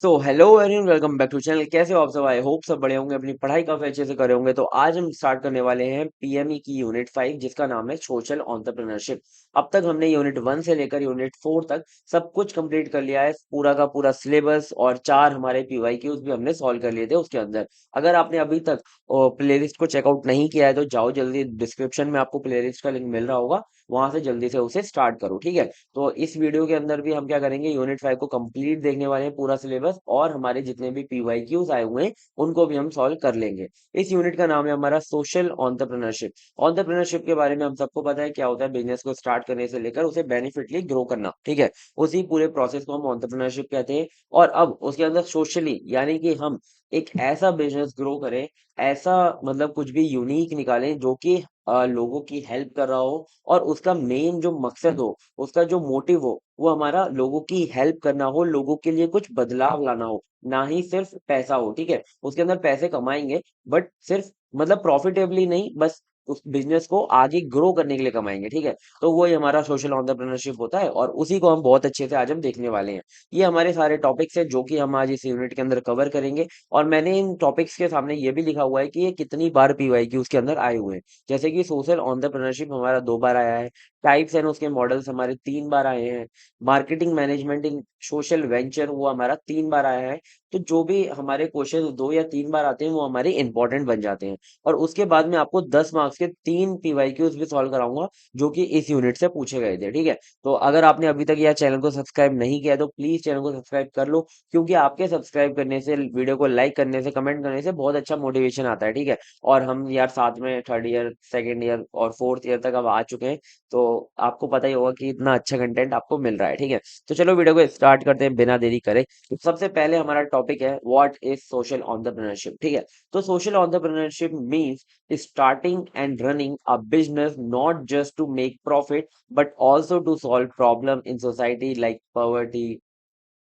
तो hello everyone, welcome back to channel. कैसे हो आप सब? आई होप सब बड़े होंगे, अपनी पढ़ाई काफी अच्छे से करे होंगे। तो आज हम स्टार्ट करने वाले हैं पीएमई की यूनिट 5, जिसका नाम है सोशल एंटरप्रेन्योरशिप। अब तक हमने यूनिट 1 से लेकर यूनिट 4 तक सब कुछ कंप्लीट कर लिया है, पूरा का पूरा सिलेबस, और 4 हमारे पीवाईक्यूज भी हमने सॉल्व कर लिए थे उसके अंदर। अगर आपने अभी तक प्लेलिस्ट को चेकआउट नहीं किया है तो जाओ जल्दी, डिस्क्रिप्शन में आपको प्लेलिस्ट का लिंक मिल रहा होगा, वहां से जल्दी से उसे स्टार्ट करो, ठीक है। तो इस वीडियो के अंदर भी हम क्या करेंगे, यूनिट 5 को कंप्लीट देखने वाले हैं, पूरा सिलेबस, और हमारे जितने भी पीवाईक्यूज आए हुए हैं उनको भी हम सॉल्व कर लेंगे। इस यूनिट का नाम है हमारा सोशल एंटरप्रेन्योरशिप। एंटरप्रेन्योरशिप के बारे में हम सबको पता है क्या होता है, बिजनेस को स्टार्ट करने से लेकर उसे बेनिफिटली ग्रो करना, ठीक है। उसी पूरे प्रोसेस को हम एंटरप्रेन्योरशिप कहते हैं। और अब उसके अंदर सोशली, यानी कि हम एक ऐसा बिजनेस ग्रो करें, ऐसा मतलब कुछ भी यूनिक निकालें जो कि लोगों की हेल्प कर रहा हो, और उसका मेन जो मकसद हो, उसका जो मोटिव हो, वो हमारा लोगों की हेल्प करना हो, लोगों के लिए कुछ बदलाव लाना हो, ना ही सिर्फ पैसा हो, ठीक है। उसके अंदर पैसे कमाएंगे, बट सिर्फ मतलब प्रॉफिटेबली नहीं, बस उस बिजनेस को आगे ग्रो करने के लिए कमाएंगे, ठीक है। तो वही हमारा सोशल एंटरप्रेन्योरशिप होता है, और उसी को हम बहुत अच्छे से आज हम देखने वाले हैं। ये हमारे सारे टॉपिक्स हैं जो कि हम आज इस यूनिट के अंदर कवर करेंगे। और मैंने इन टॉपिक्स के सामने ये भी लिखा हुआ है कि ये कितनी बार पीवाईक्यू उसके अंदर आए हुए हैं। जैसे कि सोशल एंटरप्रेन्योरशिप हमारा 2 बार आया है, टाइप्स एंड उसके मॉडल्स हमारे 3 बार आए हैं, मार्केटिंग मैनेजमेंट इन सोशल वेंचर वो हमारा 3 बार आया है। तो जो भी हमारे क्वेश्चन 2 या 3 बार आते हैं वो हमारे इंपॉर्टेंट बन जाते हैं। और उसके बाद में आपको 10 मार्क्स के 3 पीवाईक्यूज भी सॉल्व कराऊंगा, जो कि इस यूनिट से पूछे गए थे, ठीक है। तो अगर आपने अभी तक यह चैनल को सब्सक्राइब नहीं किया है तो प्लीज चैनल को सब्सक्राइब कर लो, क्योंकि आपके सब्सक्राइब करने से, वीडियो को लाइक करने से, कमेंट करने से बहुत अच्छा मोटिवेशन आता है, ठीक है। और हम यार साथ में थर्ड ईयर, सेकेंड ईयर और फोर्थ ईयर तक अब आ चुके हैं, तो आपको पता ही होगा कि इतना अच्छा कंटेंट आपको मिल रहा है, ठीक है। तो चलो वीडियो को स्टार्ट करते हैं बिना देरी करे। तो सबसे पहले हमारा टॉपिक है व्हाट इज सोशल एंटरप्रेन्योरशिप, ठीक है। तो social entrepreneurship means starting and running a business not just to make profit but also to solve problem in society like poverty,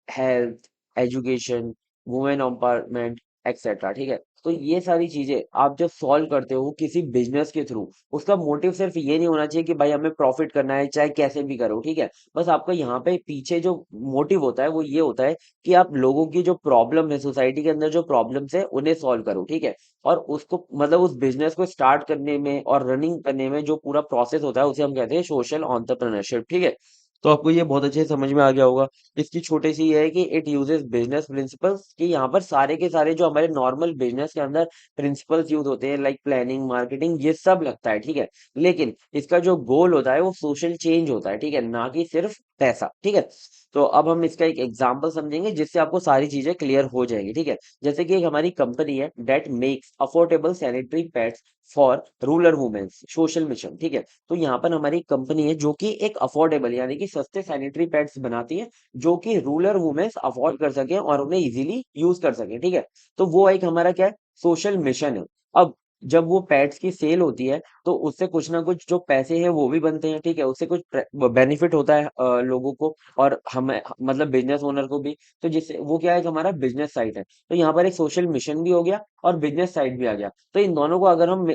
health, education, women empowerment, etcetera, ठीक है। तो ये सारी चीजें आप जब सॉल्व करते हो किसी बिजनेस के थ्रू, उसका मोटिव सिर्फ ये नहीं होना चाहिए कि भाई हमें प्रॉफिट करना है चाहे कैसे भी करो, ठीक है। बस आपका यहाँ पे पीछे जो मोटिव होता है वो ये होता है कि आप लोगों की जो प्रॉब्लम है, सोसाइटी के अंदर जो प्रॉब्लम्स है उन्हें सॉल्व करो, ठीक है। और उसको मतलब उस बिजनेस को स्टार्ट करने में और रनिंग करने में जो पूरा प्रोसेस होता है उसे हम कहते हैं सोशल एंटरप्रेन्योरशिप, ठीक है। तो आपको ये बहुत अच्छे से समझ में आ गया होगा। इसकी छोटी सी ये है कि इट यूजेस बिजनेस प्रिंसिपल्स, कि यहाँ पर सारे के सारे जो हमारे नॉर्मल बिजनेस के अंदर प्रिंसिपल्स यूज होते हैं, लाइक प्लानिंग, मार्केटिंग, ये सब लगता है, ठीक है। लेकिन इसका जो गोल होता है वो सोशल चेंज होता है, ठीक है, ना कि सिर्फ पैसा, ठीक है। तो अब हम इसका एक एग्जांपल समझेंगे जिससे आपको सारी चीजें क्लियर हो जाएंगी, ठीक है। जैसे कि एक हमारी कंपनी है that makes affordable sanitary pads for rural womens, social mission, ठीक है। तो यहाँ पर हमारी कंपनी है जो कि एक अफोर्डेबल यानी कि सस्ते सैनिटरी पैड्स बनाती है, जो कि रूरल वुमेन्स अफोर्ड कर सके और उन्हें इजीली यूज कर सके, ठीक है। तो वो एक हमारा क्या है, सोशल मिशन है। अब जब वो पैड्स की सेल होती है तो उससे कुछ ना कुछ जो पैसे हैं वो भी बनते हैं, ठीक है। उससे कुछ बेनिफिट होता है लोगों को, और हमें मतलब बिजनेस ओनर को भी। तो जिससे वो क्या है कि हमारा बिजनेस साइड है, तो यहाँ पर एक सोशल मिशन भी हो गया और बिजनेस साइड भी आ गया। तो इन दोनों को अगर हम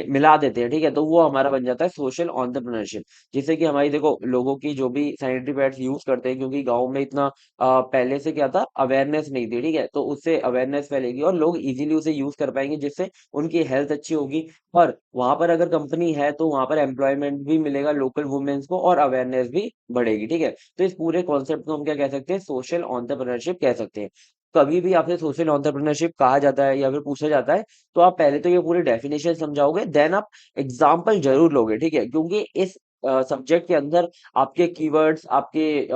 मिला देते हैं, ठीक है, तो वो हमारा बन जाता है सोशल एंटरप्रेन्योरशिप। जिससे कि हमारी देखो लोगों की जो भी सैनिटरी पैड्स यूज करते हैं, क्योंकि गांव में इतना पहले से क्या था, अवेयरनेस नहीं थी, ठीक है। तो उससे अवेयरनेस फैलेगी और लोग इजीली उसे यूज कर पाएंगे, जिससे उनकी हेल्थ अच्छी होगी। और वहां पर अगर कंपनी है तो वहां पर एम्प्लॉयमेंट भी मिलेगा लोकल वुमेन्स को, और अवेयरनेस भी बढ़ेगी, ठीक है। तो इस पूरे कॉन्सेप्ट को हम क्या कह सकते हैं, सोशल एंटरप्रेन्योरशिप कह सकते हैं। कभी भी आपसे सोशल एंटरप्रेन्योरशिप कहा जाता है या फिर पूछा जाता है, तो आप पहले तो ये पूरी डेफिनेशन समझाओगे, देन आप एग्जाम्पल जरूर लोगे, ठीक है। क्योंकि इस सब्जेक्ट के अंदर आपके कीवर्ड्स, आपके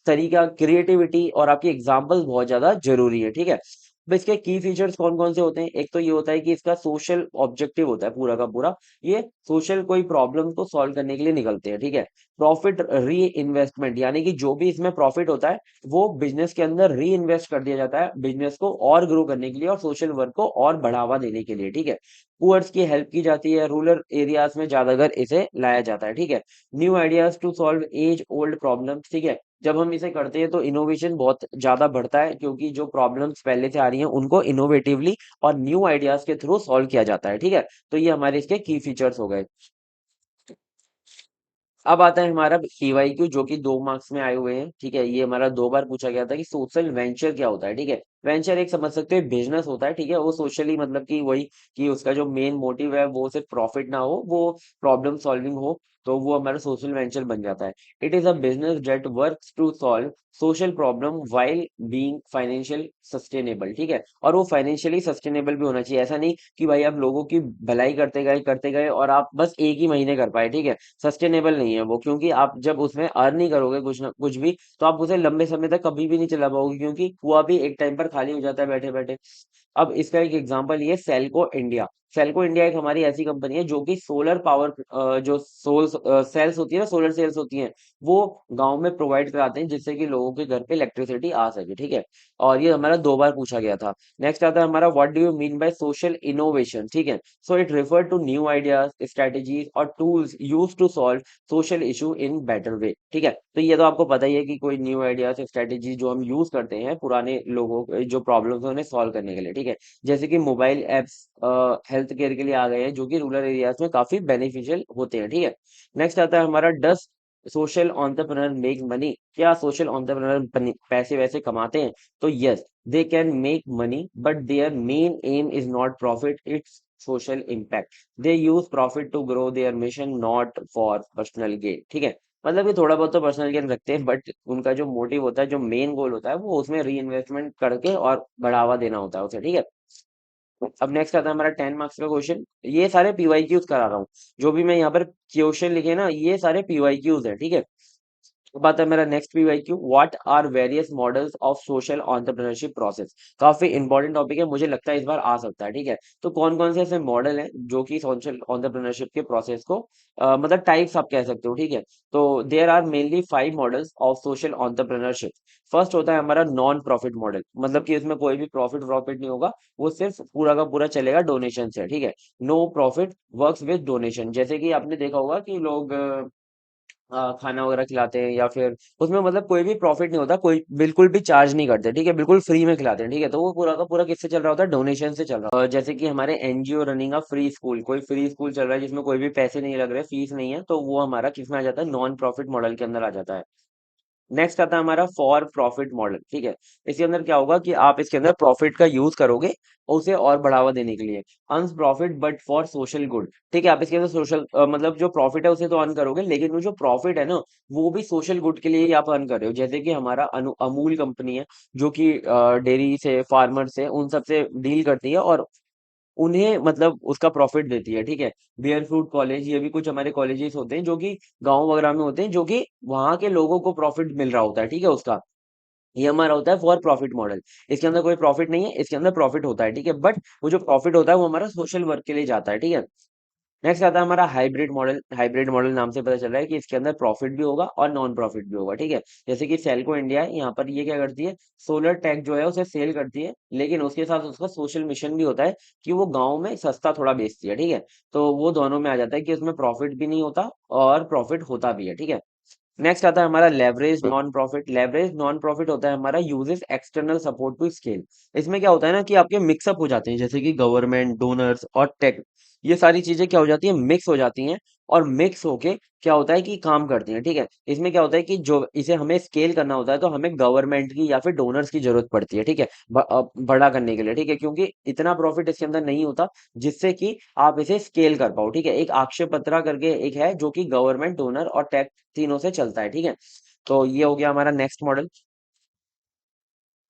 तरीका, क्रिएटिविटी और आपकी एग्जाम्पल्स बहुत ज्यादा जरूरी है, ठीक है। अब इसके की फीचर्स कौन कौन से होते हैं, एक तो ये होता है कि इसका सोशल ऑब्जेक्टिव होता है पूरा का पूरा। ये सोशल कोई प्रॉब्लम को सॉल्व करने के लिए निकलते हैं, ठीक है। प्रॉफिट री इन्वेस्टमेंट, यानी कि जो भी इसमें प्रॉफिट होता है वो बिजनेस के अंदर री इन्वेस्ट कर दिया जाता है, बिजनेस को और ग्रो करने के लिए और सोशल वर्क को और बढ़ावा देने के लिए, ठीक है। पुअर्स की हेल्प की जाती है, रूरल एरियाज में ज्यादातर इसे लाया जाता है, ठीक है। New ideas to solve age old problems, ठीक है। जब हम इसे करते हैं तो इनोवेशन बहुत ज्यादा बढ़ता है, क्योंकि जो प्रॉब्लम्स पहले से आ रही हैं उनको इनोवेटिवली और न्यू आइडियाज के थ्रू सॉल्व किया जाता है, ठीक है। तो ये हमारे इसके की फीचर्स हो गए। अब आता है हमारा पीवाईक्यू जो कि 2 मार्क्स में आए हुए हैं। ठीक है, ये हमारा 2 बार पूछा गया था कि सोशल वेंचर क्या होता है। ठीक है, वेंचर एक समझ सकते हो बिजनेस होता है। ठीक है, वो सोशली मतलब कि वही कि उसका जो मेन मोटिव है वो सिर्फ प्रॉफिट ना हो, वो प्रॉब्लम सॉल्विंग हो, तो वो हमारा सोशल वेंचर बन जाता है। It is a business that works to solve social problem while being financial sustainable. ठीक है, और वो फाइनेंशियली सस्टेनेबल भी होना चाहिए। ऐसा नहीं कि भाई आप लोगों की भलाई करते गए और आप बस एक ही महीने कर पाए। ठीक है, सस्टेनेबल नहीं है वो, क्योंकि आप जब उसमें अर्न नहीं करोगे कुछ ना कुछ भी, तो आप उसे लंबे समय तक कभी भी नहीं चला पाओगे, क्योंकि कुआ भी एक टाइम पर खाली हो जाता है बैठे बैठे। अब इसका एक एग्जांपल ये सेल्को इंडिया। सेल्को इंडिया एक हमारी ऐसी कंपनी है जो कि सोलर पावर, जो सोल सेल्स होती है ना, सोलर सेल्स होती हैं, वो गांव में प्रोवाइड कराते हैं, जिससे कि लोगों के घर पे इलेक्ट्रिसिटी आ सके। ठीक है, और ये हमारा 2 बार पूछा गया था। नेक्स्ट आता है हमारा what do you mean by social innovation. ठीक है, so it refer to new ideas, strategies और tools use to solve social issue in better way. ठीक है, तो ये तो आपको पता ही है कि कोई न्यू आइडियाज स्ट्रेटेजी जो हम यूज करते हैं पुराने लोगों जो प्रॉब्लम्स है उन्हें सॉल्व करने के लिए। ठीक है, जैसे कि मोबाइल एप्स हेल्थ केयर के लिए आ गए हैं, जो कि रूरल एरियाज में काफी बेनिफिशियल होते हैं। ठीक है, नेक्स्ट आता है हमारा does social entrepreneur make money. क्या सोशल एंटरप्रेन्योर पैसे वैसे कमाते हैं? तो yes, they can make money but their main aim is not profit, it's social impact. They use profit to grow their mission, not for personal gain. ठीक है, मतलब कि थोड़ा बहुत तो पर्सनल गेन रखते हैं, बट उनका जो मोटिव होता है, जो मेन गोल होता है, वो उसमें री इन्वेस्टमेंट करके और बढ़ावा देना होता है उसे। ठीक है, अब नेक्स्ट आता है हमारा 10 मार्क्स का क्वेश्चन। ये सारे पीवाईक्यूज करा रहा हूँ, जो भी मैं यहाँ पर क्वेश्चन लिखे ना, ये सारे पीवाईक्यूज है। ठीक है, अब आता है मेरा next PYQ, what are various models of social entrepreneurship process. काफी इंपॉर्टेंट टॉपिक है, मुझे लगता है इस बार आ सकता है। ठीक है, तो कौन कौन से ऐसे मॉडल हैं जो कि सोशल एंटरप्रेन्योरशिप के प्रोसेस को मतलब टाइप्स आप कह सकते हो। ठीक है, तो there are mainly 5 models of social entrepreneurship. First होता है हमारा नॉन प्रॉफिट मॉडल, मतलब कि इसमें कोई भी प्रॉफिट प्रॉफिट नहीं होगा, वो सिर्फ पूरा का पूरा चलेगा डोनेशन से। ठीक है, no profit works with donation. जैसे कि आपने देखा होगा कि लोग खाना वगैरह खिलाते हैं, या फिर उसमें मतलब कोई भी प्रॉफिट नहीं होता, कोई बिल्कुल भी चार्ज नहीं करते। ठीक है, बिल्कुल फ्री में खिलाते हैं। ठीक है, तो वो पूरा का पूरा किससे चल रहा होता है? डोनेशन से चल रहा है। जैसे कि हमारे NGO running a free school, कोई फ्री स्कूल चल रहा है जिसमें कोई भी पैसे नहीं लग रहे, फीस नहीं है, तो वो हमारा किस में आ जाता है? नॉन प्रॉफिट मॉडल के अंदर आ जाता है। नेक्स्ट आता है हमारा फॉर प्रॉफिट मॉडल। ठीक है, इसके अंदर क्या होगा कि आप इसके अंदर प्रॉफिट का यूज करोगे उसे और बढ़ावा देने के लिए। Earn profit but for social good. ठीक है, आप इसके अंदर सोशल मतलब जो प्रॉफिट है उसे तो अर्न करोगे, लेकिन वो जो प्रॉफिट है ना, वो भी सोशल गुड के लिए ही आप अर्न कर रहे हो। जैसे कि हमारा अमूल कंपनी है, जो कि डेयरी से, फार्मर से, उन सब से डील करती है और उन्हें मतलब उसका प्रॉफिट देती है। ठीक है, बेयर फ्रूट कॉलेज, ये भी कुछ हमारे कॉलेजेस होते हैं जो कि गांव वगैरह में होते हैं, जो कि वहां के लोगों को प्रॉफिट मिल रहा होता है। ठीक है, उसका ये हमारा होता है फॉर प्रॉफिट मॉडल। इसके अंदर कोई प्रॉफिट नहीं है, इसके अंदर प्रॉफिट होता है। ठीक है, बट वो जो प्रॉफिट होता है वो हमारा सोशल वर्क के लिए जाता है। ठीक है, नेक्स्ट आता है हमारा हाइब्रिड मॉडल। हाइब्रिड मॉडल नाम से पता चल रहा है कि इसके अंदर प्रॉफिट भी होगा और नॉन प्रॉफिट भी होगा। ठीक है, जैसे कि सेल्को इंडिया है, यहाँ पर ये क्या करती है? सोलर टेक जो है उसे सेल करती है, लेकिन उसके साथ उसका सोशल मिशन भी होता है कि वो गांव में सस्ता थोड़ा बेचती है। ठीक है, तो वो दोनों में आ जाता है कि उसमें प्रॉफिट भी नहीं होता और प्रॉफिट होता भी है। ठीक है, नेक्स्ट आता है हमारा leverage non profit. Leverage non profit होता है हमारा uses external support to scale. इसमें क्या होता है ना कि आपके मिक्सअप हो जाते हैं, जैसे कि गवर्नमेंट, डोनर्स और टेक, ये सारी चीजें क्या हो जाती हैं? मिक्स हो जाती हैं, और मिक्स होके क्या होता है कि काम करती हैं। ठीक है, इसमें क्या होता है कि जो इसे हमें स्केल करना होता है, तो हमें गवर्नमेंट की या फिर डोनर्स की जरूरत पड़ती है। ठीक है, बड़ा करने के लिए। ठीक है, क्योंकि इतना प्रॉफिट इसके अंदर नहीं होता जिससे कि आप इसे स्केल कर पाओ। ठीक है, एक अक्षय पत्रा करके एक है जो कि गवर्नमेंट, डोनर और टैक्स तीनों से चलता है। ठीक है, तो ये हो गया हमारा नेक्स्ट मॉडल।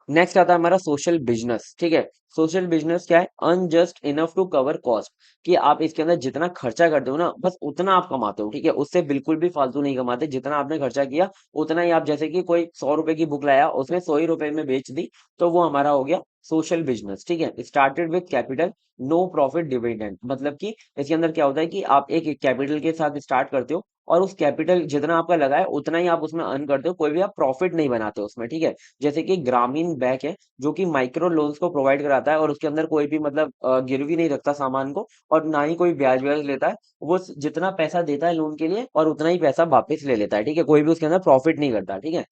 नेक्स्ट आता है हमारा सोशल बिजनेस। ठीक है, सोशल बिजनेस क्या है? Earns just enough to cover cost, कि आप इसके अंदर जितना खर्चा करते हो ना, बस उतना आप कमाते हो। ठीक है, उससे बिल्कुल भी फालतू नहीं कमाते। जितना आपने खर्चा किया उतना ही आप, जैसे कि कोई 100 रुपए की बुक लाया, उसने 100 ही रुपए में बेच दी, तो वो हमारा हो गया सोशल बिजनेस। ठीक है, started with capital, no profit dividend, मतलब कि इसके अंदर क्या होता है कि आप एक कैपिटल के साथ स्टार्ट करते हो, और उस कैपिटल जितना आपका लगा है उतना ही आप उसमें अर्न करते हो, कोई भी आप प्रॉफिट नहीं बनाते उसमें। ठीक है, जैसे कि ग्रामीण बैंक है, जो कि माइक्रो लोन्स को प्रोवाइड कराता है, और उसके अंदर कोई भी मतलब गिरवी नहीं रखता सामान को, और ना ही कोई ब्याज व्याज लेता है। वो जितना पैसा देता है लोन के लिए और उतना ही पैसा वापस ले लेता है। ठीक है, कोई भी उसके अंदर प्रॉफिट नहीं करता। ठीक है,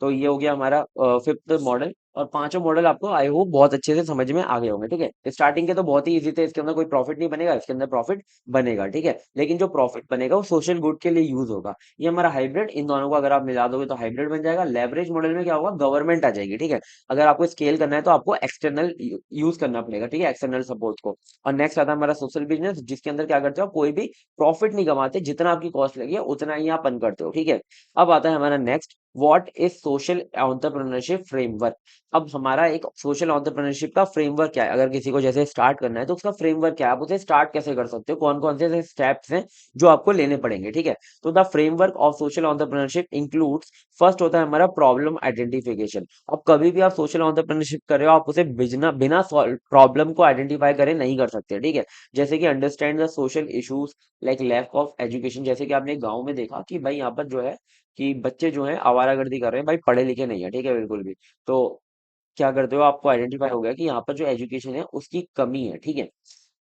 तो ये हो गया हमारा फिफ्थ मॉडल। और पांचों मॉडल आपको आई होप बहुत अच्छे से समझ में आ गए होंगे। ठीक है, स्टार्टिंग के तो बहुत ही इजी थे, इसके अंदर कोई प्रॉफिट नहीं बनेगा, इसके अंदर प्रॉफिट बनेगा। ठीक है, लेकिन जो प्रॉफिट बनेगा वो सोशल गुड के लिए यूज होगा। ये हमारा हाइब्रिड, इन दोनों को अगर आप मिला दोगे तो हाइब्रिड बन जाएगा। लेवरेज मॉडल में क्या होगा, गवर्नमेंट आ जाएगी। ठीक है, अगर आपको स्केल करना है तो आपको एक्सटर्नल यूज करना पड़ेगा। ठीक है, एक्सटर्नल सपोर्ट को। और नेक्स्ट आता है हमारा सोशल बिजनेस, जिसके अंदर क्या करते हो, कोई भी प्रॉफिट नहीं कमाते, जितना आपकी कॉस्ट लगी है उतना ही आप अर्न करते हो। ठीक है, अब आता है हमारा next, what is social entrepreneurship framework. अब हमारा एक सोशल एंटरप्रेन्योरशिप का फ्रेमवर्क क्या है, अगर किसी को जैसे स्टार्ट करना है तो उसका फ्रेमवर्क क्या है, आप उसे स्टार्ट कैसे कर सकते हो, कौन कौन से स्टेप्स हैं जो आपको लेने पड़ेंगे। ठीक है, तो the framework of social entrepreneurship includes, first होता है हमारा प्रॉब्लम आइडेंटिफिकेशन। अब कभी भी आप सोशल एंटरप्रेन्योरशिप कर रहे हो, आप उसे बिना बिना प्रॉब्लम को आइडेंटिफाई करे नहीं कर सकते। ठीक है, जैसे कि understand the social issues like lack of education, जैसे कि आपने गांव में देखा कि भाई यहाँ पर जो है कि बच्चे जो है आवारागर्दी कर रहे हैं, भाई पढ़े लिखे नहीं है। ठीक है, बिल्कुल भी। तो क्या करते हो, आपको आइडेंटिफाई हो गया कि यहाँ पर जो एजुकेशन है उसकी कमी है। ठीक है,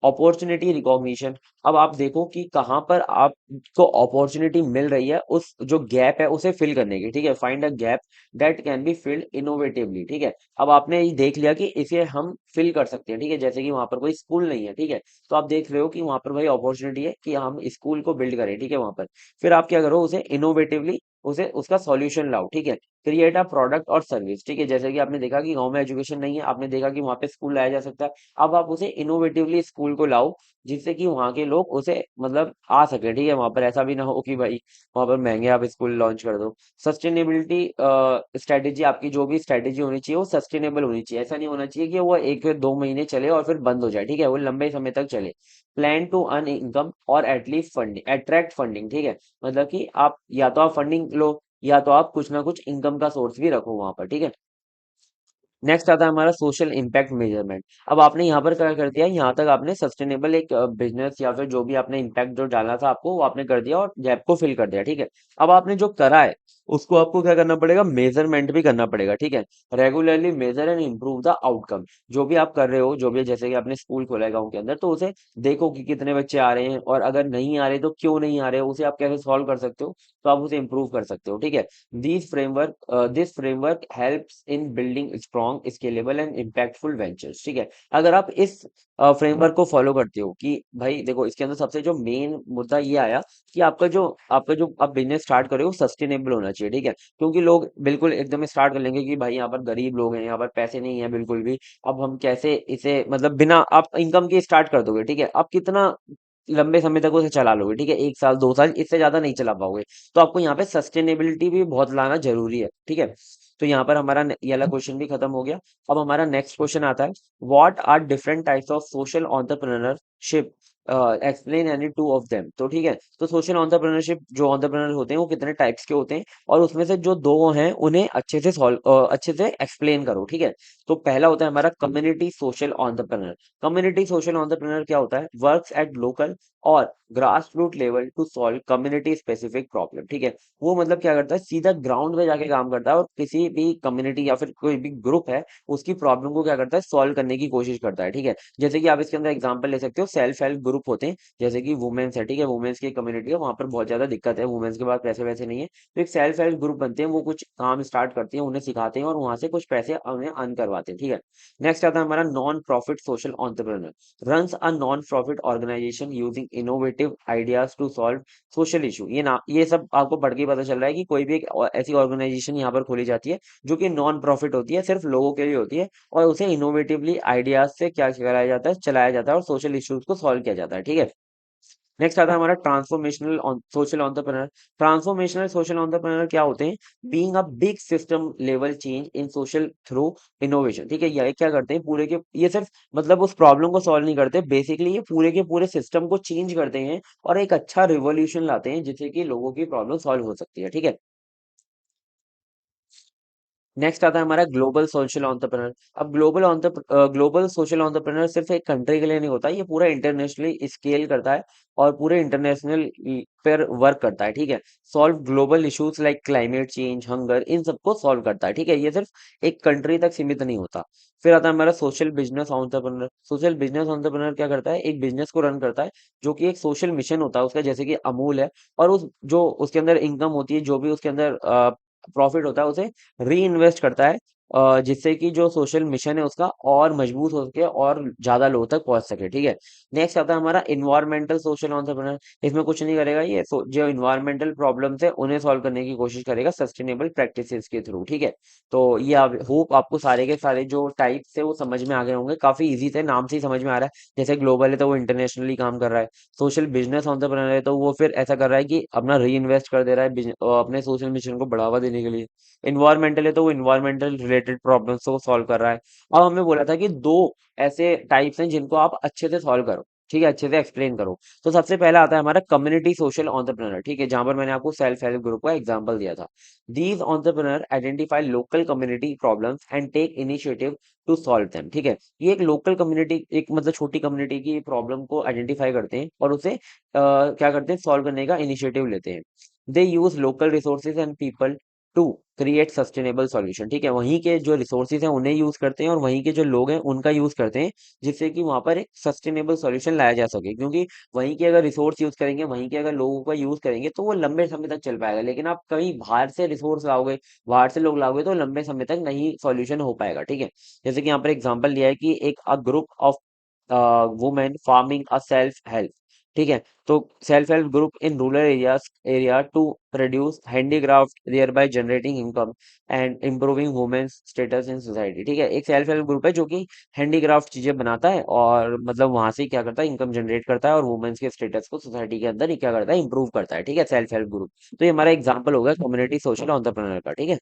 अपॉर्चुनिटी रिकॉग्निशन। अब आप देखो कि कहाँ पर आपको अपॉर्चुनिटी मिल रही है, उस जो गैप है उसे फिल करने की। ठीक है, find a gap that can be filled innovatively. ठीक है, अब आपने ये देख लिया कि इसे हम फिल कर सकते हैं। ठीक है, जैसे कि वहां पर कोई स्कूल नहीं है। ठीक है, तो आप देख रहे हो कि वहां पर भाई अपॉर्चुनिटी है कि हम स्कूल को बिल्ड करें। ठीक है, वहां पर फिर आप क्या करो, उसे इनोवेटिवली उसे उसका सॉल्यूशन लाओ। ठीक है, क्रिएट अ प्रोडक्ट और सर्विस। ठीक है, जैसे कि आपने देखा कि गांव में एजुकेशन नहीं है, आपने देखा कि वहां पे स्कूल लाया जा सकता है। अब आप उसे इनोवेटिवली स्कूल को लाओ, जिससे कि वहां के लोग उसे मतलब आ सके। ठीक है, वहां पर ऐसा भी ना हो कि भाई वहां पर महंगे आप स्कूल लॉन्च कर दो। सस्टेनेबिलिटी स्ट्रेटेजी, आपकी जो भी स्ट्रेटेजी होनी चाहिए वो सस्टेनेबल होनी चाहिए। ऐसा नहीं होना चाहिए कि वो एक या दो महीने चले और फिर बंद हो जाए। ठीक है, वो लंबे समय तक चले। प्लान टू अर्न इनकम और एटलीस्ट फंडिंग, अट्रैक्ट फंडिंग। ठीक है, मतलब कि आप या तो आप फंडिंग लो या तो आप कुछ ना कुछ इनकम का सोर्स भी रखो वहां पर। ठीक है, नेक्स्ट आता है हमारा सोशल इम्पैक्ट मेजरमेंट। अब आपने यहाँ पर क्या कर दिया, यहाँ तक आपने सस्टेनेबल एक बिजनेस या फिर जो भी आपने इम्पैक्ट जो डालना था आपको वो आपने कर दिया और गैप को फिल कर दिया। ठीक है, अब आपने जो करा है उसको आपको क्या करना पड़ेगा, मेजरमेंट भी करना पड़ेगा। ठीक है, regularly measure and improve the outcome. जो भी आप कर रहे हो, जो भी जैसे कि आपने स्कूल खोला है गाँव के अंदर, तो उसे देखो कि कितने बच्चे आ रहे हैं, और अगर नहीं आ रहे तो क्यों नहीं आ रहे, उसे आप कैसे सॉल्व कर सकते हो, तो आप उसे इम्प्रूव कर सकते हो। ठीक है, this framework helps in building strong, scalable and impactful ventures। ठीक है, अगर आप इस फ्रेमवर्क को फॉलो करते हो कि भाई देखो, इसके अंदर सबसे जो मेन मुद्दा ये आया कि आपका जो आप बिजनेस स्टार्ट करो वो सस्टेनेबल होना चाहिए। ठीक है, क्योंकि लोग बिल्कुल एकदम स्टार्ट कर लेंगे कि भाई यहाँ पर गरीब लोग हैं, यहाँ पर पैसे नहीं है बिल्कुल भी, अब हम कैसे इसे मतलब बिना आप इनकम के स्टार्ट कर दोगे। ठीक है, आप कितना लंबे समय तक उसे चला लोगे। ठीक है, एक साल दो साल, इससे ज्यादा नहीं चला पाओगे। तो आपको यहाँ पे सस्टेनेबिलिटी भी बहुत लाना जरूरी है। ठीक है, तो यहाँ पर हमारा ये वाला क्वेश्चन भी खत्म हो गया। अब हमारा नेक्स्ट क्वेश्चन आता है, what are different types of social entrepreneurship, explain any two of them. तो ठीक है, तो सोशल एंटरप्रेन्योरशिप जो एंटरप्रेन्योर होते हैं वो कितने टाइप्स के होते हैं, और उसमें से जो दो हैं उन्हें अच्छे से एक्सप्लेन करो। ठीक है, तो पहला होता है हमारा community social entrepreneur. Community social entrepreneur क्या होता है, वर्क्स एट लोकल और grass root level to solve community specific problem. ठीक है, वो मतलब क्या करता है, सीधा ग्राउंड पे जाके काम करता है और किसी भी कम्युनिटी या फिर कोई भी ग्रुप है उसकी प्रॉब्लम को क्या करता है, सॉल्व करने की कोशिश करता है। ठीक है, जैसे कि आप इसके अंदर एग्जांपल ले सकते हो, सेल्फ हेल्प ग्रुप होते हैं, जैसे कि वुमेन्स है। ठीक है, वुमेन्स की कम्युनिटी है, वहां पर बहुत ज्यादा दिक्कत है, वुमेन्स के पास पैसे वैसे नहीं है, तो एक सेल्फ हेल्प ग्रुप बनते हैं, वो कुछ काम स्टार्ट करते हैं, उन्हें सिखाते हैं और वहां से कुछ पैसे उन्हें अर्न करवाते हैं। ठीक है, नेक्स्ट आता है हमारा non profit social entrepreneur, runs a non-profit organization using innovative ideas to solve social issue। ये सब आपको पढ़ के ही पता चल रहा है कि कोई भी एक ऐसी ऑर्गेनाइजेशन यहाँ पर खोली जाती है जो कि नॉन प्रॉफिट होती है, सिर्फ लोगों के लिए होती है, और उसे इनोवेटिवली आइडियाज से क्या कराया जाता है, चलाया जाता है और सोशल इश्यूज को सॉल्व किया जाता है। ठीक है, नेक्स्ट आता है हमारा transformational social entrepreneur. Transformational social entrepreneur क्या होते हैं, being a big system level change in social through innovation. ठीक है, ये क्या करते हैं, पूरे के ये सिर्फ मतलब उस प्रॉब्लम को सॉल्व नहीं करते, बेसिकली ये पूरे के पूरे सिस्टम को चेंज करते हैं और एक अच्छा रिवॉल्यूशन लाते हैं, जिससे कि लोगों की प्रॉब्लम सॉल्व हो सकती है। ठीक है, नेक्स्ट आता है हमारा ग्लोबल सोशल एंटरप्रेन्योर। अब ग्लोबल सोशल एंटरप्रेन्योर सिर्फ एक कंट्री के लिए नहीं होता, ये पूरा इंटरनेशनली स्केल करता है और पूरे इंटरनेशनल पर वर्क करता है। ठीक है, solve global issues like climate change, hunger, इन सबको सॉल्व करता है। ठीक है, ये सिर्फ एक कंट्री तक सीमित नहीं होता। फिर आता है हमारा social business entrepreneur. Social business entrepreneur क्या करता है, एक बिजनेस को रन करता है जो कि एक सोशल मिशन होता है उसका, जैसे कि अमूल है, और उस जो उसके अंदर इनकम होती है, जो भी उसके अंदर प्रॉफिट होता है, उसे री इन्वेस्ट करता है जिससे कि जो सोशल मिशन है उसका और मजबूत हो सके और ज्यादा लोगों तक पहुंच सके। ठीक है। नेक्स्ट आता है हमारा इन्वायरमेंटल सोशल एंटरप्रेन्योर। इसमें कुछ नहीं करेगा ये, जो इन्वायरमेंटल प्रॉब्लम्स है उन्हें सॉल्व करने की कोशिश करेगा सस्टेनेबल प्रैक्टिसेस के थ्रू। ठीक है। तो ये आप होप आपको सारे के सारे जो टाइप्स है वो समझ में आ गए होंगे, काफी इजी थे, नाम से ही समझ में आ रहा है। जैसे ग्लोबल है तो वो इंटरनेशनली काम कर रहा है, सोशल बिजनेस एंटरप्रेन्योर है तो वो फिर ऐसा कर रहा है कि अपना री इन्वेस्ट कर दे रहा है अपने सोशल मिशन को बढ़ावा देने के लिए। इन्वायरमेंटल है तो वो इन्वायरमेंटल रिलेटेड प्रॉब्लम्स को सॉल्व कर रहा है। अब हमें बोला था कि दो ऐसे टाइप्स हैं जिनको आप अच्छे से सॉल्व करो। ठीक है, अच्छे से एक्सप्लेन करो। तो सबसे पहला आता है हमारा कम्युनिटी सोशल एंटरप्रेन्योर। ठीक है, जहां पर मैंने आपको सेल्फ हेल्प ग्रुप का एग्जांपल दिया था। These entrepreneur identify local community problems and take initiative to solve them. ठीक है, ये एक लोकल कम्युनिटी, एक मतलब छोटी कम्युनिटी की प्रॉब्लम को आइडेंटिफाई करते हैं और उसे क्या करते हैं, सॉल्व करने का इनिशिएटिव लेते हैं। They use local resources and people to create sustainable solution. ठीक है, वहीं के जो रिसोर्सेज हैं उन्हें यूज करते हैं और वहीं के जो लोग हैं उनका यूज करते हैं, जिससे कि वहां पर एक सस्टेनेबल सॉल्यूशन लाया जा सके। क्योंकि वहीं के अगर रिसोर्स यूज करेंगे, वहीं के अगर लोगों का यूज करेंगे तो वो लंबे समय तक चल पाएगा। लेकिन आप कहीं बाहर से रिसोर्स लाओगे, बाहर से लोग लाओगे तो लंबे समय तक नहीं सॉल्यूशन हो पाएगा। ठीक है। जैसे कि यहाँ पर एग्जाम्पल दिया है कि एक a group of women farming a self help. ठीक है। तो self help group in rural area to produce handicraft there by generating income and improving womens status in society. ठीक है, एक सेल्फ हेल्प ग्रुप है जो कि हैंडीक्राफ्ट चीजें बनाता है और मतलब वहां से क्या करता है, इनकम जनरेट करता है और वुमेन्स के स्टेटस को सोसाइटी के अंदर ही क्या करता है, इंप्रूव करता है। ठीक है, सेल्फ हेल्प ग्रुप। तो ये हमारा एग्जाम्पल होगा कम्युनिटी सोशल एंटरप्रेन्योर का। ठीक है।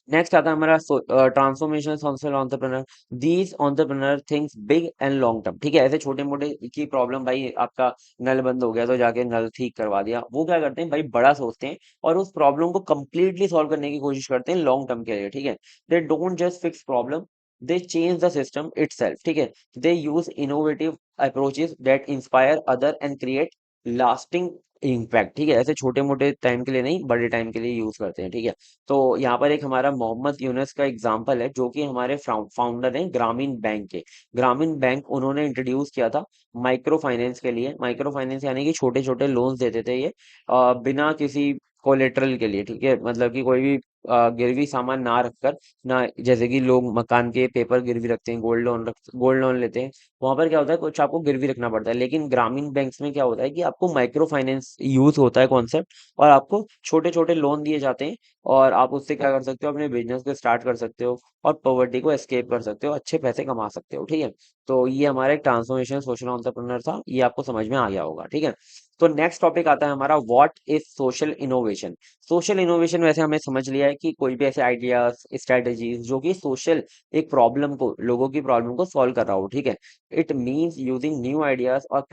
नेक्स्ट आता है हमारा transformation social entrepreneur. These entrepreneur thinks big and long term. ठीक है, ऐसे छोटे मोटे की प्रॉब्लम, भाई आपका नल बंद हो गया तो जाके नल ठीक करवा दिया, वो क्या करते हैं भाई, बड़ा सोचते हैं और उस प्रॉब्लम को कंप्लीटली सॉल्व करने की कोशिश करते हैं लॉन्ग टर्म के लिए। ठीक है। They don't just fix problem, they change the system itself. ठीक है। They use innovative approaches that inspire other and create lasting impact. ठीक है, ऐसे छोटे मोटे टाइम के लिए नहीं, बड़े टाइम के लिए यूज करते हैं। ठीक है। तो यहाँ पर एक हमारा मोहम्मद यूनुस का एग्जांपल है, जो कि हमारे फाउंडर हैं ग्रामीण बैंक के। ग्रामीण बैंक उन्होंने इंट्रोड्यूस किया था माइक्रो फाइनेंस के लिए। माइक्रो फाइनेंस यानी कि छोटे छोटे लोन्स देते थे ये, बिना किसी कोलेटरल के लिए। ठीक है, मतलब कि कोई भी गिरवी सामान ना रखकर, ना जैसे कि लोग मकान के पेपर गिरवी रखते हैं, गोल्ड लोन लेते हैं, वहां पर क्या होता है, कुछ आपको गिरवी रखना पड़ता है। लेकिन ग्रामीण बैंक्स में क्या होता है कि आपको माइक्रो फाइनेंस यूज होता है कॉन्सेप्ट, और आपको छोटे छोटे लोन दिए जाते हैं और आप उससे क्या कर सकते हो, अपने बिजनेस को स्टार्ट कर सकते हो और पॉवर्टी को एस्केप कर सकते हो, अच्छे पैसे कमा सकते हो। ठीक है। तो ये हमारा एक ट्रांसफॉर्मेशन सोशल एंटरप्रेन्योर था, ये आपको समझ में आ गया होगा। ठीक है। तो नेक्स्ट टॉपिक आता है हमारा what is social innovation. Social innovation वैसे हमें समझ लिया है कि कोई भी ऐसे आइडियाज, स्ट्रेटजीज जो कि सोशल एक प्रॉब्लम को, लोगों की प्रॉब्लम को सॉल्व कर रहा हो। ठीक है। It means using new ideas और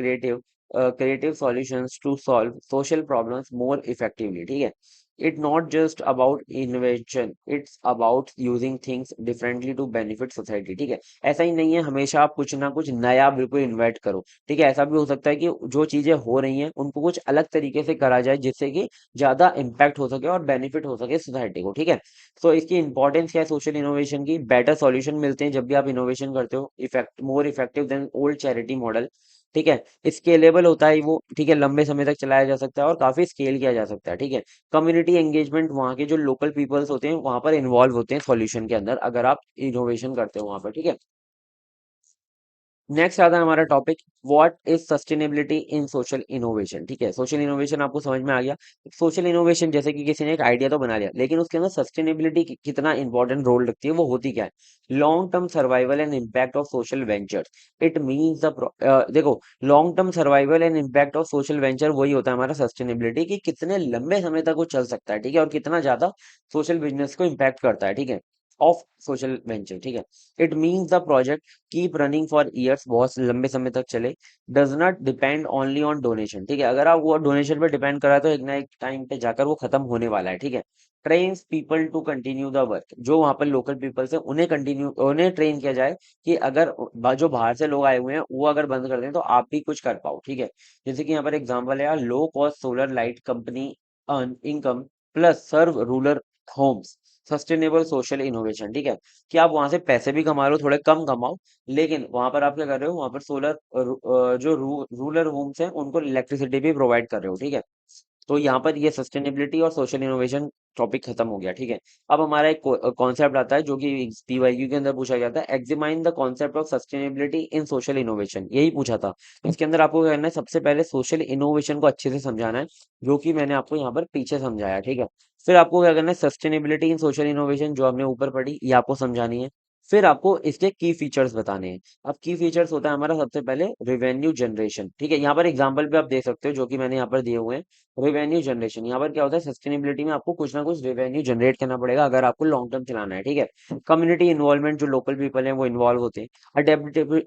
creative solutions to solve social problems more effectively। ठीक है। It not just about invention, it's about using things differently to benefit society। ठीक है। ऐसा ही नहीं है हमेशा आप कुछ ना कुछ नया बिल्कुल इन्वेंट करो। ठीक है, ऐसा भी हो सकता है कि जो चीजें हो रही हैं उनको कुछ अलग तरीके से करा जाए, जिससे कि ज्यादा इम्पैक्ट हो सके और बेनिफिट हो सके सोसाइटी को। ठीक है। तो इसकी इंपॉर्टेंस क्या है सोशल इनोवेशन की, बेटर सॉल्यूशन मिलते हैं जब भी आप इनोवेशन करते हो, more effective than old charity model. ठीक है, स्केलेबल होता है वो। ठीक है, लंबे समय तक चलाया जा सकता है और काफी स्केल किया जा सकता है। ठीक है। कम्युनिटी एंगेजमेंट, वहाँ के जो लोकल पीपल्स होते हैं वहां पर इन्वॉल्व होते हैं सॉल्यूशन के अंदर, अगर आप इनोवेशन करते हो वहां पर। ठीक है। नेक्स्ट आता है हमारा topic what is sustainability in social innovation. ठीक है, सोशल इनोवेशन आपको समझ में आ गया। सोशल इनोवेशन जैसे कि किसी ने एक आइडिया तो बना लिया, लेकिन उसके अंदर सस्टेनेबिलिटी कितना इंपॉर्टेंट रोल रखती है, वो होती क्या है, long term survival and impact of social venture. It means the देखो, long term survival and impact of social venture वही होता है हमारा सस्टेनेबिलिटी, कि कितने लंबे समय तक वो चल सकता है। ठीक है, और कितना ज्यादा सोशल बिजनेस को इम्पैक्ट करता है। ठीक है, ऑफ सोशल वेंचर। ठीक है। It means the project keep running for years, बहुत लंबे समय तक चले, does not depend only on donation. ठीक है, अगर आप वो डोनेशन पे डिपेंड करा तो एक ना एक टाइम पे जाकर वो खत्म होने वाला है। ठीक है। Trains people to continue the work, जो वहां पर लोकल पीपल्स है उन्हें ट्रेन किया जाए कि अगर जो बाहर से लोग आए हुए हैं वो अगर बंद कर दें तो आप भी कुछ कर पाओ। ठीक है। जैसे कि यहाँ पर एग्जाम्पल है, low cost solar light company earn income plus serve rural homes, sustainable social innovation. ठीक है, कि आप वहां से पैसे भी कमा लो, थोड़े कम कमाओ, लेकिन वहां पर आप क्या कर रहे हो, वहां पर सोलर जो रूरल होम्स हैं उनको इलेक्ट्रिसिटी भी प्रोवाइड कर रहे हो। ठीक है। तो यहाँ पर ये सस्टेनेबिलिटी और सोशल इनोवेशन टॉपिक खत्म हो गया, ठीक है। अब हमारा एक कॉन्सेप्ट आता है जो कि पीवाईक्यू के अंदर पूछा गया था, examine the concept of sustainability in social innovation, यही पूछा था। तो इसके अंदर आपको क्या करना है, सबसे पहले सोशल इनोवेशन को अच्छे से समझाना है, जो कि मैंने आपको यहाँ पर पीछे समझाया, ठीक है। फिर आपको क्या करना है, सस्टेनेबिलिटी इन सोशल इनोवेशन जो हमने ऊपर पढ़ी ये आपको समझानी है। फिर आपको इसके की फीचर्स बताने हैं। अब की फीचर्स होता है हमारा सबसे पहले रेवेन्यू जनरेशन, ठीक है। यहाँ पर एग्जांपल भी आप दे सकते हो जो कि मैंने यहाँ पर दिए हुए हैं। रेवेन्यू जनरेशन, यहाँ पर क्या होता है, सस्टेनेबिलिटी में आपको कुछ ना कुछ रेवेन्यू जनरेट करना पड़ेगा अगर आपको लॉन्ग टर्म चलाना है, ठीक है। कम्युनिटी इन्वॉल्वमेंट, जो लोकल पीपल हैं वो इन्वॉल्व होते हैं।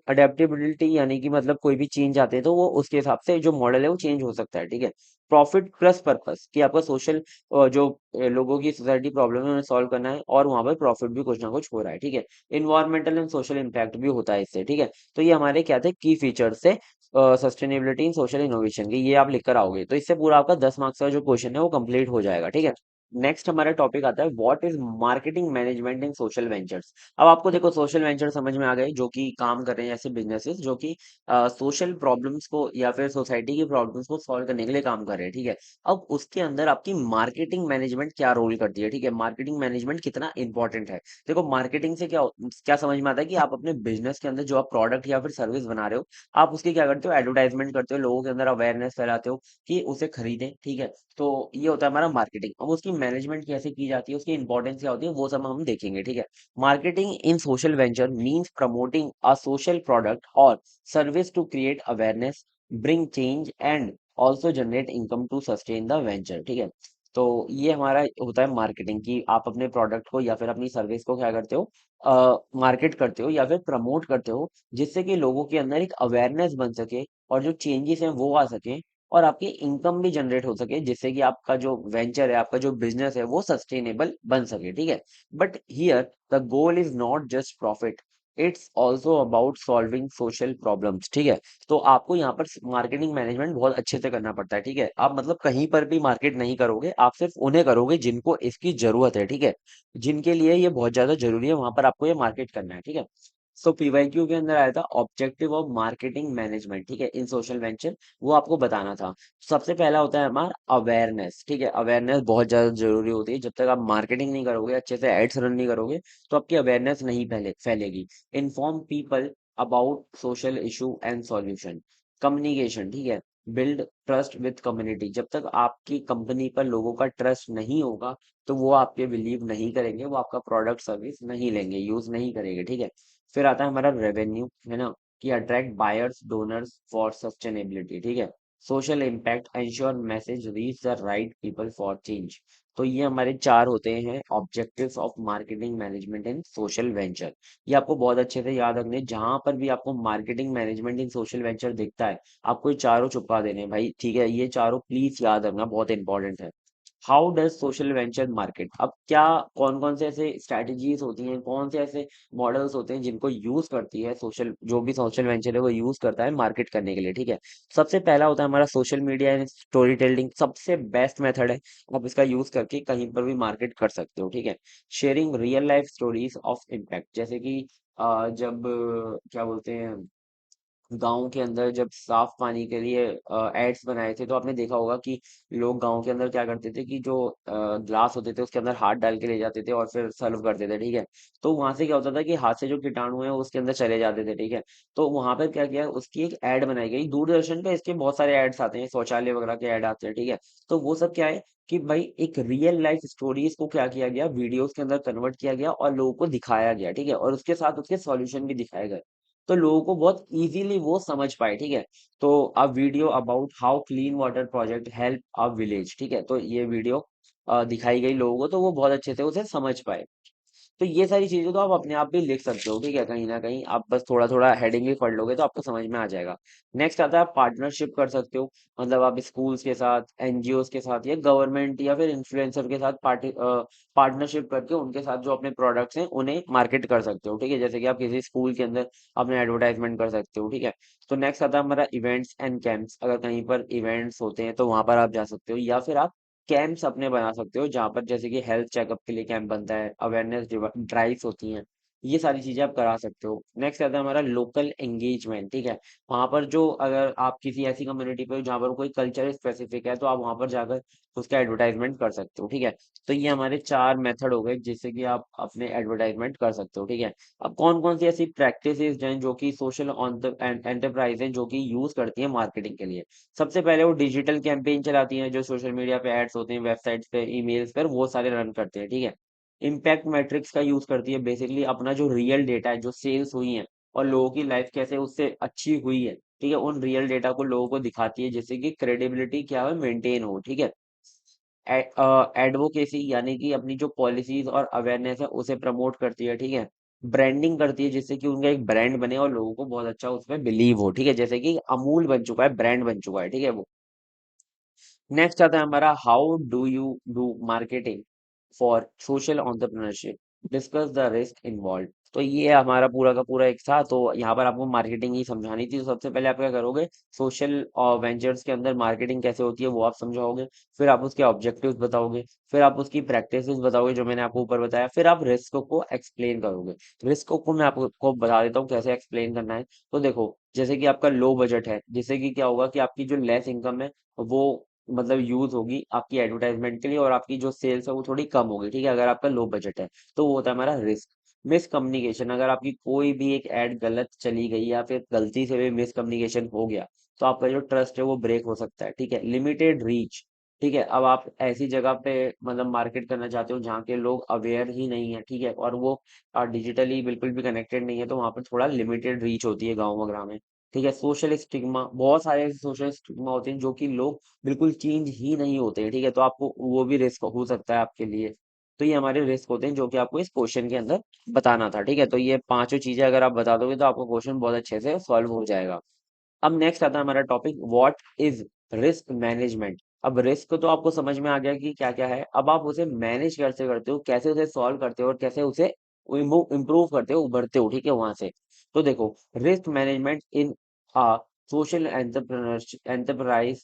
अडेप्टेबिलिटी यानी कि मतलब कोई भी चेंज आते हैं तो वो उसके हिसाब से जो मॉडल है वो चेंज हो सकता है, ठीक है। प्रॉफिट प्लस पर्पस, कि आपका सोशल जो लोगों की सोसाइटी प्रॉब्लम है उन्हें सॉल्व करना है और वहां पर प्रॉफिट भी कुछ ना कुछ हो रहा है, ठीक है। इन्वायरमेंटल एंड सोशल इम्पैक्ट भी होता है इससे, ठीक है। तो ये हमारे क्या थे, की फीचर्स से सस्टेनेबिलिटी इन सोशल इनोवेशन की, ये आप लिख कर आओगे तो इससे पूरा आपका 10 मार्क्स का जो क्वेश्चन है वो कंप्लीट हो जाएगा, ठीक है। नेक्स्ट हमारा टॉपिक आता है what is marketing management in social ventures. अब आपको देखो सोशल वेंचर समझ में आ गए, जो कि काम कर रहे हैं ऐसे बिजनेसेस जो कि सोशल प्रॉब्लम्स को या फिर सोसाइटी की प्रॉब्लम्स को सॉल्व करने के लिए काम कर रहे हैं, ठीक है। अब उसके अंदर आपकी मार्केटिंग मैनेजमेंट क्या रोल करती है, ठीक है। मार्केटिंग मैनेजमेंट कितना इंपॉर्टेंट है। देखो मार्केटिंग से क्या क्या समझ में आता है कि आप अपने बिजनेस के अंदर जो आप प्रोडक्ट या फिर सर्विस बना रहे हो, आप उसकी क्या करते हो, एडवर्टाइजमेंट करते हो, लोगों के अंदर अवेयरनेस फैलाते हो कि उसे खरीदें, ठीक है। तो ये होता है हमारा मार्केटिंग। अब उसकी मैनेजमेंट कैसे की जाती है, उसकी इंपॉर्टेंस क्या होती है, वो सब हम देखेंगे, ठीक है। Marketing in social venture means promoting a social product और service to create awareness, bring change and also generate income to sustain the venture, ठीक है। तो ये हमारा होता है मार्केटिंग, की आप अपने प्रोडक्ट को या फिर अपनी सर्विस को क्या करते हो, मार्केट करते हो या फिर प्रमोट करते हो, जिससे कि लोगों के अंदर एक अवेयरनेस बन सके और जो चेंजेस हैं वो आ सके और आपकी इनकम भी जनरेट हो सके, जिससे कि आपका जो वेंचर है, आपका जो बिजनेस है वो सस्टेनेबल बन सके, ठीक है। But here the goal is not just profit, it's also about solving social problems, ठीक है। तो आपको यहाँ पर मार्केटिंग मैनेजमेंट बहुत अच्छे से करना पड़ता है, ठीक है। आप मतलब कहीं पर भी मार्केट नहीं करोगे, आप सिर्फ उन्हें करोगे जिनको इसकी जरूरत है, ठीक है। जिनके लिए ये बहुत ज्यादा जरूरी है वहां पर आपको ये मार्केट करना है, ठीक है। सो पीवाईक्यू के अंदर आया था ऑब्जेक्टिव ऑफ मार्केटिंग मैनेजमेंट, ठीक है, इन सोशल वेंचर, वो आपको बताना था। सबसे पहला होता है हमारा अवेयरनेस, ठीक है। अवेयरनेस बहुत ज्यादा जरूरी होती है, जब तक आप मार्केटिंग नहीं करोगे, अच्छे से एड्स रन नहीं करोगे, तो आपकी अवेयरनेस नहीं फैलेगी। Inform people about social issue and solution. Communication, ठीक है। बिल्ड ट्रस्ट विद कम्युनिटी, जब तक आपकी कंपनी पर लोगों का ट्रस्ट नहीं होगा तो वो आपके बिलीव नहीं करेंगे, वो आपका प्रोडक्ट सर्विस नहीं लेंगे, यूज नहीं करेंगे, ठीक है। फिर आता है हमारा रेवेन्यू, है ना, कि attract buyers donors for sustainability, ठीक है। Social impact, ensure message reach the right people for change. तो ये हमारे चार होते हैं objectives of marketing management in social venture. ये आपको बहुत अच्छे से याद रखने, जहां पर भी आपको मार्केटिंग मैनेजमेंट इन सोशल वेंचर दिखता है आपको ये चारों चुपका देने हैं भाई, ठीक है। ये चारों प्लीज याद रखना, बहुत इंपॉर्टेंट है। How does social venture market, अब क्या कौन कौन से ऐसे स्ट्रैटेजीज होती हैं, कौन से ऐसे मॉडल्स होते हैं जिनको यूज करती है सोशल, जो भी सोशल वेंचर है वो यूज करता है मार्केट करने के लिए, ठीक है। सबसे पहला होता है हमारा social media and story telling, सबसे बेस्ट मेथड है। आप इसका यूज करके कहीं पर भी मार्केट कर सकते हो, ठीक है। Sharing real life stories of impact, जैसे कि जब क्या बोलते हैं, गांव के अंदर जब साफ पानी के लिए एड्स बनाए थे, तो आपने देखा होगा कि लोग गांव के अंदर क्या करते थे कि जो ग्लास होते थे उसके अंदर हाथ डाल के ले जाते थे और फिर सर्व करते थे, ठीक है। तो वहां से क्या होता था कि हाथ से जो कीटाणु है वो उसके अंदर चले जाते थे, ठीक है। तो वहां पर क्या किया, उसकी एक एड बनाई गई, दूरदर्शन पे इसके बहुत सारे एड्स आते हैं, शौचालय वगैरह के एड आते हैं, ठीक है। तो वो सब क्या है कि भाई एक रियल लाइफ स्टोरीज को क्या किया गया, वीडियोस के अंदर कन्वर्ट किया गया और लोगों को दिखाया गया, ठीक है। और उसके साथ उसके सॉल्यूशन भी दिखाए गए, तो लोगों को बहुत इजीली वो समझ पाए, ठीक है। तो a video about how clean water project help a village, ठीक है। तो ये वीडियो दिखाई गई लोगों को तो वो बहुत अच्छे से उसे समझ पाए। तो ये सारी चीजें तो आप अपने आप भी लिख सकते हो, ठीक है। कहीं ना कहीं आप बस थोड़ा थोड़ा हेडिंग भी पढ़ लोगे तो आपको समझ में आ जाएगा। नेक्स्ट आता है आप पार्टनरशिप कर सकते हो, मतलब आप स्कूल्स के साथ, एनजीओस के साथ या गवर्नमेंट या फिर इन्फ्लुएंसर के साथ पार्टनरशिप करके उनके साथ जो अपने प्रोडक्ट्स हैं उन्हें मार्केट कर सकते हो, ठीक है। जैसे कि आप किसी स्कूल के अंदर अपने एडवर्टाइजमेंट कर सकते हो, ठीक है। तो नेक्स्ट आता है हमारा इवेंट्स एंड कैंप्स, अगर कहीं पर इवेंट्स होते हैं तो वहां पर आप जा सकते हो, या फिर आप कैंप्स अपने बना सकते हो, जहाँ पर जैसे कि हेल्थ चेकअप के लिए कैंप बनता है, अवेयरनेस ड्राइव्स होती हैं, ये सारी चीजें आप करा सकते हो। नेक्स्ट आता है हमारा लोकल एंगेजमेंट, ठीक है। वहां पर जो अगर आप किसी ऐसी कम्युनिटी पे हो जहाँ पर कोई कल्चर स्पेसिफिक है, तो आप वहां पर जाकर उसका एडवर्टाइजमेंट कर सकते हो, ठीक है। तो ये हमारे चार मेथड हो गए जिससे कि आप अपने एडवर्टाइजमेंट कर सकते हो, ठीक है। अब कौन कौन सी ऐसी प्रैक्टिसेस हैं जो कि सोशल एंटरप्राइज हैं जो कि यूज करती हैं मार्केटिंग के लिए। सबसे पहले वो डिजिटल कैंपेन चलाती हैं, जो सोशल मीडिया पे एड्स होते हैं, वेबसाइट्स पे, ईमेल्स पर, वो सारे रन करते हैं, ठीक है। इम्पैक्ट मैट्रिक्स का यूज करती है, बेसिकली अपना जो रियल डेटा है, जो सेल्स हुई है और लोगों की लाइफ कैसे उससे अच्छी हुई है, ठीक है, उन रियल डेटा को लोगों को दिखाती है, जिससे कि क्रेडिबिलिटी क्या है, मेंटेन हो, ठीक है। एडवोकेसी यानी कि अपनी जो पॉलिसीज और अवेयरनेस है उसे प्रमोट करती है, ठीक है। ब्रांडिंग करती है जिससे कि उनका एक ब्रांड बने और लोगों को बहुत अच्छा उसमें बिलीव हो, ठीक है, जैसे कि अमूल बन चुका है, ब्रांड बन चुका है, ठीक है वो। नेक्स्ट आता है हमारा how do you do marketing for social entrepreneurship, discuss the risk involve. तो ये हमारा पूरा का पूरा एक था, तो यहाँ पर आपको मार्केटिंग ही समझानी थी। तो सबसे पहले आप क्या करोगे, सोशल वेंचर्स के अंदर मार्केटिंग कैसे होती है वो आप समझाओगे। फिर आप उसके ऑब्जेक्टिव्स बताओगे। फिर आप उसकी प्रैक्टिसेस बताओगे जो मैंने आपको ऊपर बताया। फिर आप रिस्क को एक्सप्लेन करोगे। रिस्क को मैं आपको बता देता हूँ कैसे एक्सप्लेन करना है। तो देखो, जैसे कि आपका लो बजट है, जिससे कि क्या होगा कि आपकी जो लेस इनकम है वो मतलब यूज होगी आपकी एडवर्टाइजमेंट के लिए, और आपकी जो सेल्स है वो थोड़ी कम होगी, ठीक है, अगर आपका लो बजट है। तो वो होता है हमारा रिस्क। मिस कम्युनिकेशन, अगर आपकी कोई भी एक ऐड गलत चली गई या फिर गलती से भी मिस कम्युनिकेशन हो गया, तो आपका जो ट्रस्ट है वो ब्रेक हो सकता है, ठीक है। लिमिटेड रीच, ठीक है। अब आप ऐसी जगह पे मतलब मार्केट करना चाहते हो जहाँ के लोग अवेयर ही नहीं है, ठीक है, और वो डिजिटली बिल्कुल भी कनेक्टेड नहीं है, तो वहां पर थोड़ा लिमिटेड रीच होती है गाँव वगैरह में, ठीक है। सोशल स्टिग्मा, बहुत सारे ऐसे सोशल स्टिग्मा होते हैं जो कि लोग बिल्कुल चेंज ही नहीं होते हैं, ठीक है, तो आपको वो भी रिस्क हो सकता है आपके लिए। तो ये हमारे रिस्क होते हैं जो कि आपको इस क्वेश्चन के अंदर बताना था, ठीक है। तो ये पांचों चीजें अगर आप बता दोगे तो आपका क्वेश्चन बहुत अच्छे से सॉल्व हो जाएगा। अब नेक्स्ट आता है हमारा topic, what is risk management. अब रिस्क तो आपको समझ में आ गया कि क्या क्या है। अब आप उसे मैनेज कैसे करते हो, कैसे उसे सॉल्व करते हो और कैसे उसे इम्प्रूव करते हो, उभरते हो, ठीक है, वहां से। तो देखो, risk management in a social enterprise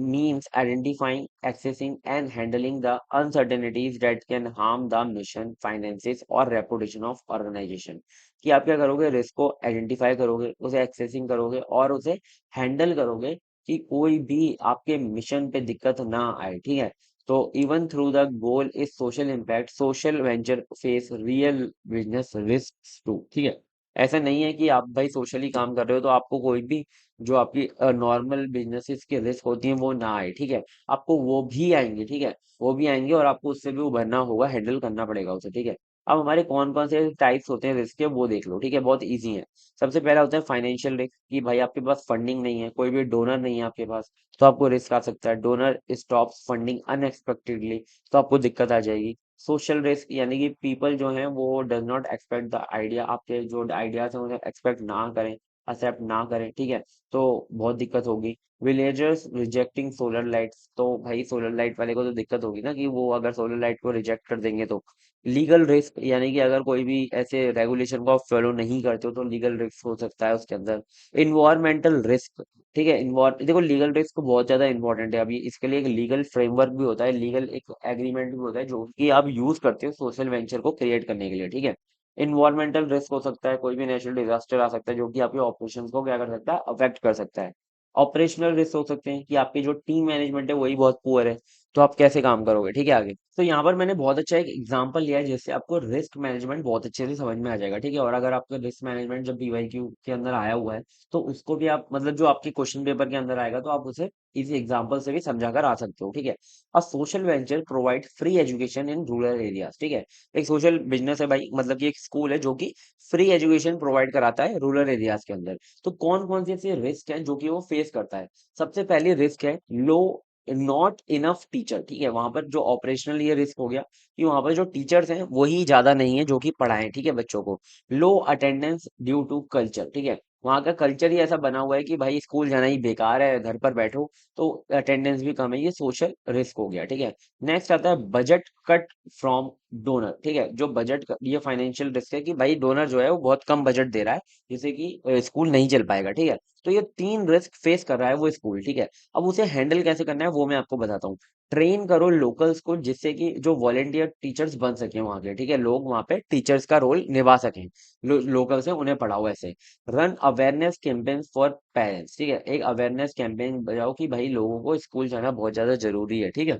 means identifying, accessing, and handling the uncertainties that can harm the mission, finances, और reputation of organization। कि आप क्या करोगे, रिस्क को आइडेंटिफाई करोगे, उसे एक्सेसिंग करोगे और उसे हैंडल करोगे कि कोई भी आपके मिशन पे दिक्कत ना आए, ठीक है। तो even through the goal is social impact, social venture face real business risk too, ठीक है। ऐसा नहीं है कि आप भाई सोशली काम कर रहे हो तो आपको कोई भी जो आपकी नॉर्मल बिजनेसेस की रिस्क होती है वो ना आए, ठीक है। आपको वो भी आएंगे, ठीक है, वो भी आएंगे और आपको उससे भी उभरना होगा, हैंडल करना पड़ेगा उसे, ठीक है। अब हमारे कौन कौन से टाइप्स होते हैं रिस्क के वो देख लो, ठीक है, बहुत इजी है। सबसे पहला होता है फाइनेंशियल रिस्क, कि भाई आपके पास फंडिंग नहीं है, कोई भी डोनर नहीं है आपके पास, तो आपको रिस्क आ सकता है। डोनर स्टॉप्स फंडिंग अनएक्सपेक्टेडली, तो आपको दिक्कत आ जाएगी। सोशल रिस्क यानी कि पीपल जो हैं वो does not expect the idea, आपके जो आइडियाज हैं उन्हें एक्सपेक्ट ना करें, एक्सेप्ट ना करें, ठीक है, तो बहुत दिक्कत होगी। विलेजर्स रिजेक्टिंग सोलर लाइट्स, तो भाई सोलर लाइट वाले को तो दिक्कत होगी ना कि वो अगर सोलर लाइट को रिजेक्ट कर देंगे तो। लीगल रिस्क यानी कि अगर कोई भी ऐसे रेगुलेशन को आप फॉलो नहीं करते हो तो लीगल रिस्क हो सकता है उसके अंदर। इन्वायरमेंटल रिस्क, ठीक है, इन्वॉर देखो लीगल रिस्क बहुत ज्यादा इंपॉर्टेंट है। अभी इसके लिए एक लीगल फ्रेमवर्क भी होता है, लीगल एक एग्रीमेंट भी होता है जो कि आप यूज करते हो सोशल वेंचर को क्रिएट करने के लिए, ठीक है। इन्वायरमेंटल रिस्क हो सकता है, कोई भी नेचुरल डिजास्टर आ सकता है जो कि आपके ऑपरेशंस को क्या कर सकता है, अफेक्ट कर सकता है। ऑपरेशनल रिस्क हो सकते हैं कि आपकी जो टीम मैनेजमेंट है वही बहुत पुअर है, तो आप कैसे काम करोगे, ठीक है, आगे। तो यहाँ पर मैंने बहुत अच्छा एक एग्जांपल लिया है जिससे आपको रिस्क मैनेजमेंट बहुत अच्छे से समझ में आ जाएगा, ठीक है। और अगर आपका रिस्क मैनेजमेंट जब पीवाईक्यू के अंदर आया हुआ है तो उसको भी आप मतलब जो आपके क्वेश्चन पेपर के अंदर आएगा तो आप उसे इसी एग्जांपल से भी समझा कर आ सकते हो, ठीक है। अ social venture provide free education in rural areas, ठीक है। एक सोशल बिजनेस है भाई, मतलब कि एक स्कूल है जो कि फ्री एजुकेशन प्रोवाइड कराता है रूरल एरियाज के अंदर। तो कौन कौन से ऐसे रिस्क हैं जो कि वो फेस करता है। सबसे पहली रिस्क है लो, नॉट इनफ टीचर, ठीक है। वहां पर जो ऑपरेशनल ये रिस्क हो गया कि वहां पर जो टीचर्स हैं वही ज्यादा नहीं है जो कि पढ़ाएं, ठीक है, बच्चों को। लो अटेंडेंस ड्यू टू कल्चर, ठीक है, वहां का कल्चर ही ऐसा बना हुआ है कि भाई स्कूल जाना ही बेकार है, घर पर बैठो, तो अटेंडेंस भी कम है, ये सोशल रिस्क हो गया, ठीक है। नेक्स्ट आता है बजट कट फ्रॉम डोनर, ठीक है, जो ये फाइनेंशियल रिस्क है कि भाई डोनर जो है वो बहुत कम बजट दे रहा है, जिससे कि स्कूल नहीं चल पाएगा, ठीक है। तो ये तीन रिस्क फेस कर रहा है वो स्कूल, ठीक है। अब उसे हैंडल कैसे करना है वो मैं आपको बताता हूँ। ट्रेन करो लोकल्स को, जिससे कि जो वॉलेंटियर टीचर्स बन सके वहां के, ठीक है, लोग वहां पे टीचर्स का रोल निभा सकें, लोकल से उन्हें पढ़ाओ ऐसे। Run awareness campaign for parents, ठीक है, एक अवेयरनेस कैंपेन बजाओ कि भाई लोगों को स्कूल जाना बहुत ज्यादा जरूरी है, ठीक है,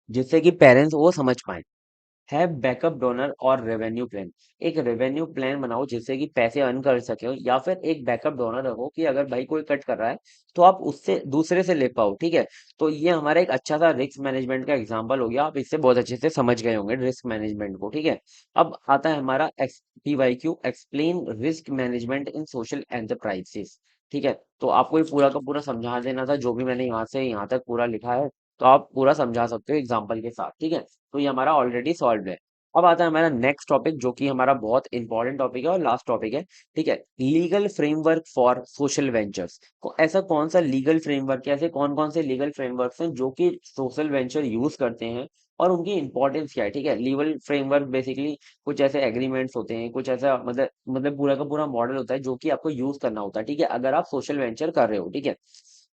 जिससे कि पेरेंट्स वो समझ पाए। है बैकअप डोनर और रेवेन्यू प्लान, एक रेवेन्यू प्लान बनाओ जिससे कि पैसे अर्न कर सके, या फिर एक बैकअप डोनर रखो कि अगर भाई कोई कट कर रहा है तो आप उससे दूसरे से ले पाओ, ठीक है। तो ये हमारा एक अच्छा सा रिस्क मैनेजमेंट का एग्जांपल हो गया, आप इससे बहुत अच्छे से समझ गए होंगे रिस्क मैनेजमेंट को, ठीक है। अब आता है हमारा PYQ, एक्सप्लेन रिस्क मैनेजमेंट इन सोशल एंटरप्राइजेस, ठीक है। तो आपको ये पूरा का पूरा समझा देना था, जो भी मैंने यहाँ से यहाँ तक पूरा लिखा है, तो आप पूरा समझा सकते हो एग्जाम्पल के साथ, ठीक है। तो ये हमारा ऑलरेडी सॉल्व है। अब आता है हमारा नेक्स्ट टॉपिक, जो कि हमारा बहुत इंपॉर्टेंट टॉपिक है और लास्ट टॉपिक है, ठीक है। Legal framework for social ventures को, ऐसा कौन सा लीगल फ्रेमवर्क है, ऐसे कौन कौन से लीगल फ्रेमवर्क्स हैं जो कि सोशल वेंचर यूज करते हैं, और उनकी इंपॉर्टेंस क्या है, ठीक है। लीगल फ्रेमवर्क बेसिकली कुछ ऐसे एग्रीमेंट्स होते हैं, कुछ ऐसा मतलब पूरा का पूरा मॉडल होता है जो कि आपको यूज करना होता है, ठीक है, अगर आप सोशल वेंचर कर रहे हो, ठीक है।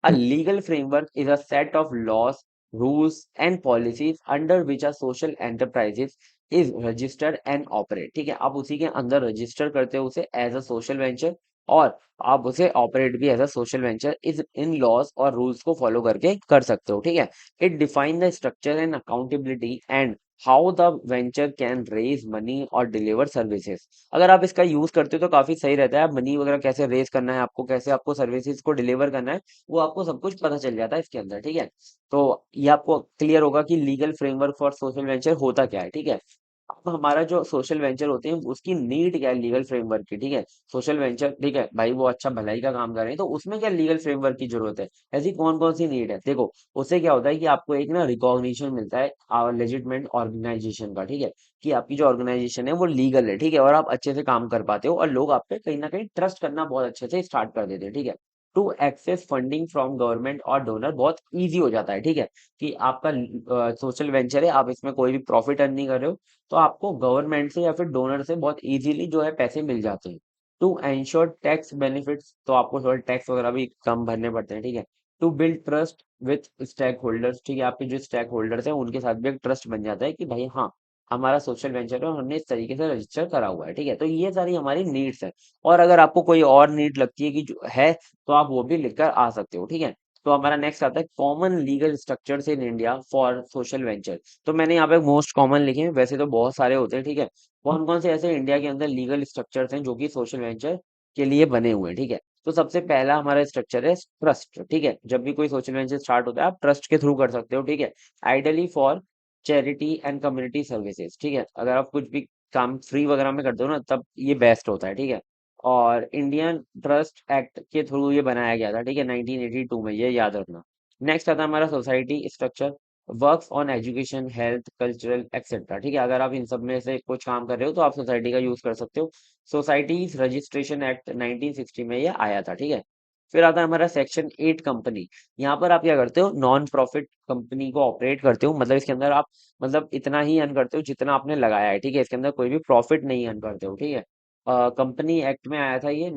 A legal framework is a set of laws, rules, and policies under which a social enterprises is registered and operate. ठीक है, आप उसी के अंदर रजिस्टर करते हो उसे एज अ सोशल वेंचर, और आप उसे ऑपरेट भी एज अ सोशल वेंचर, इस इन लॉज और रूल्स को फॉलो करके कर सकते हो, ठीक है। It define the structure and accountability and how the venture can raise money और डिलीवर सर्विसेज। अगर आप इसका यूज करते हो तो काफी सही रहता है, आप मनी वगैरह कैसे रेज करना है आपको, कैसे आपको सर्विसेज को डिलीवर करना है, वो आपको सब कुछ पता चल जाता है इसके अंदर, ठीक है। तो ये आपको क्लियर होगा कि legal framework for social venture होता क्या है, ठीक है। अब हमारा जो सोशल वेंचर होते हैं उसकी नीड क्या है लीगल फ्रेमवर्क की, ठीक है। सोशल वेंचर, ठीक है भाई, वो अच्छा भलाई का काम कर रहे हैं, तो उसमें क्या लीगल फ्रेमवर्क की जरूरत है, ऐसी कौन कौन सी नीड है, देखो। उससे क्या होता है कि आपको एक ना रिकॉग्निशन मिलता है लेजिटमेंट ऑर्गेनाइजेशन का, ठीक है, कि आपकी जो ऑर्गेनाइजेशन है वो लीगल है, ठीक है, और आप अच्छे से काम कर पाते हो, और लोग आप पे कहीं ना कहीं ट्रस्ट करना बहुत अच्छे से स्टार्ट कर देते हैं, ठीक है। To access funding from government और डोनर बहुत इजी हो जाता है, ठीक है, कि आपका सोशल वेंचर है, आप इसमें कोई भी प्रॉफिट अर्न नहीं कर रहे हो, तो आपको गवर्नमेंट से या फिर डोनर से बहुत इजीली जो है पैसे मिल जाते हैं। टू एंश्योर टैक्स बेनिफिट्स, तो आपको थोड़ा टैक्स वगैरह भी कम भरने पड़ते हैं, ठीक है। To build trust with stakeholders, ठीक है, आपके जो स्टेक होल्डर्स हैं उनके साथ भी एक ट्रस्ट बन जाता है कि भाई हाँ, हमारा सोशल वेंचर है और हमने इस तरीके से रजिस्टर करा हुआ है, ठीक है। तो ये सारी हमारी नीड्स है, और अगर आपको कोई और नीड लगती है कि जो है, तो आप वो भी लिखकर आ सकते हो, ठीक है। तो हमारा नेक्स्ट आता है common legal structures in India for social venture. तो मैंने यहाँ पे मोस्ट कॉमन लिखे हैं, वैसे तो बहुत सारे होते हैं, ठीक है। कौन कौन से ऐसे इंडिया के अंदर लीगल स्ट्रक्चर्स हैं जो कि सोशल वेंचर के लिए बने हुए हैं, ठीक है। तो सबसे पहला हमारा स्ट्रक्चर है ट्रस्ट, ठीक है, जब भी कोई सोशल वेंचर स्टार्ट होता है आप ट्रस्ट के थ्रू कर सकते हो, ठीक है। Ideally for charity and community services, ठीक है, अगर आप कुछ भी काम फ्री वगैरह में करते हो ना, तब ये बेस्ट होता है, ठीक है। और इंडियन ट्रस्ट एक्ट के थ्रू ये बनाया गया था, ठीक है, 1982 में, ये याद रखना। नेक्स्ट आता है हमारा society structure, works on education, health, cultural etcetera, ठीक है, अगर आप इन सब में से कुछ काम कर रहे हो तो आप सोसाइटी का यूज कर सकते हो। सोसाइटीज रजिस्ट्रेशन एक्ट 1960 में ये आया था, ठीक है। फिर आता है हमारा सेक्शन 8 कंपनी। यहाँ पर आप क्या करते हो, नॉन प्रॉफिट कंपनी को ऑपरेट करते हो, मतलब इसके अंदर आप मतलब इतना ही अर्न करते हो जितना आपने लगाया है, ठीक है, इसके अंदर कोई भी प्रॉफिट नहीं अर्न करते हो, ठीक है। कंपनी एक्ट में आया था ये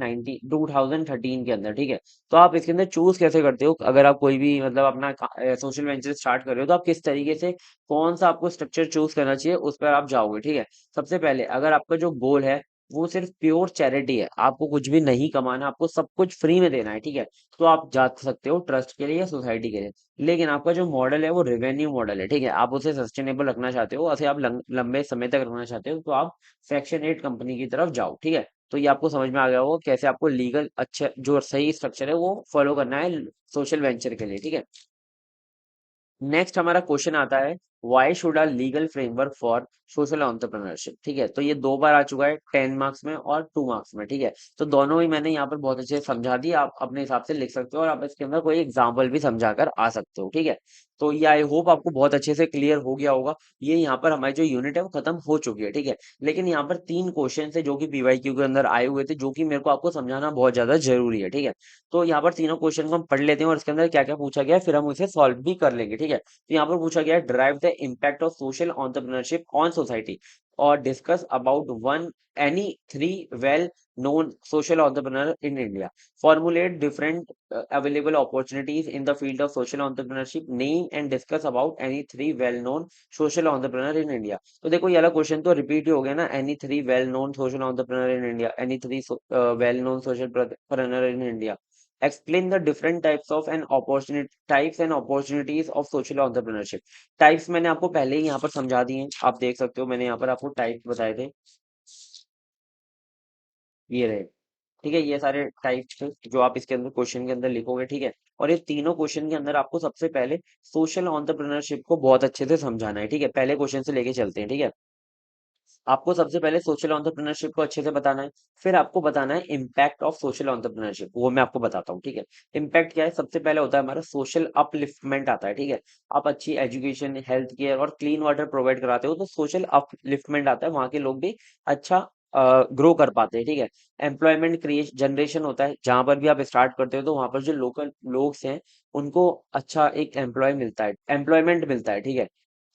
2013 के अंदर, ठीक है। तो आप इसके अंदर चूज कैसे करते हो, अगर आप कोई भी मतलब अपना सोशल वेंचर स्टार्ट कर रहे हो, तो आप किस तरीके से कौन सा आपको स्ट्रक्चर चूज करना चाहिए उस पर आप जाओगे, ठीक है। सबसे पहले अगर आपका जो गोल है वो सिर्फ प्योर चैरिटी है, आपको कुछ भी नहीं कमाना, आपको सब कुछ फ्री में देना है, ठीक है, तो आप जा सकते हो ट्रस्ट के लिए या सोसाइटी के लिए। लेकिन आपका जो मॉडल है वो रेवेन्यू मॉडल है, ठीक है, आप उसे सस्टेनेबल रखना चाहते हो, उसे आप लंबे समय तक रखना चाहते हो, तो आप सेक्शन 8 कंपनी की तरफ जाओ, ठीक है। तो ये आपको समझ में आ गया होगा कैसे आपको लीगल अच्छा जो सही स्ट्रक्चर है वो फॉलो करना है सोशल वेंचर के लिए, ठीक है। नेक्स्ट हमारा क्वेश्चन आता है, why should a legal framework for social entrepreneurship, ठीक है। तो ये दो बार आ चुका है, 10 मार्क्स में और 2 मार्क्स में, ठीक है। तो दोनों ही मैंने यहाँ पर बहुत अच्छे से समझा दिया, आप अपने हिसाब से लिख सकते हो, और आप इसके अंदर कोई एग्जाम्पल भी समझा कर आ सकते हो, ठीक है। तो ये आई होप आपको बहुत अच्छे से क्लियर हो गया होगा। ये यहाँ पर हमारी जो यूनिट है वो खत्म हो चुकी है, ठीक है। लेकिन यहाँ पर 3 क्वेश्चन है जो कि PYQ के अंदर आए हुए थे, जो कि मेरे को आपको समझाना बहुत ज्यादा जरूरी है, ठीक है। तो यहाँ पर तीनों क्वेश्चन को हम पढ़ लेते हैं और इसके अंदर क्या क्या पूछा गया है, फिर हम उसे सॉल्व भी कर लेंगे, ठीक है। तो यहाँ पर पूछा गया है, drive the impact of social entrepreneurship on society और discuss about one any three well known social entrepreneur in India. Formulate different available opportunities in the field of social entrepreneurship. Name and discuss about any three well-known social entrepreneur in India. तो देखो ये वाला question तो repeat ही हो गया ना, any three well-known social entrepreneur in India, any three well-known social entrepreneur in India. Explain the different types and opportunities of social entrepreneurship. Types मैंने आपको पहले ही यहाँ पर समझा दिए हैं, आप देख सकते हो, मैंने यहाँ पर आपको टाइप्स बताए थे, ये रहे। ठीक है, ये सारे टाइप्स जो आप इसके अंदर क्वेश्चन के अंदर लिखोगे, ठीक है। और ये तीनों क्वेश्चन के अंदर आपको सबसे पहले सोशल एंटरप्रेन्योरशिप को बहुत अच्छे से समझाना है, ठीक है। पहले क्वेश्चन से लेके चलते हैं, ठीक है। आपको सबसे पहले सोशल एंटरप्रेन्योरशिप को अच्छे से बताना है, फिर आपको बताना है इम्पैक्ट ऑफ सोशल एंटरप्रेन्योरशिप, वो मैं आपको बताता हूँ, ठीक है। इम्पैक्ट क्या है, सबसे पहले होता है हमारा सोशल अपलिफ्टमेंट आता है, ठीक है। आप अच्छी एजुकेशन, हेल्थ केयर और क्लीन वाटर प्रोवाइड कराते हो तो सोशल अपलिफ्टमेंट आता है, वहां के लोग भी अच्छा ग्रो कर पाते हैं, ठीक है। एम्प्लॉयमेंट क्रिएशन जनरेशन होता है, जहां पर भी आप स्टार्ट करते हो तो वहां पर जो लोकल लोग हैं उनको अच्छा एक एम्प्लॉयमेंट मिलता है, ठीक है।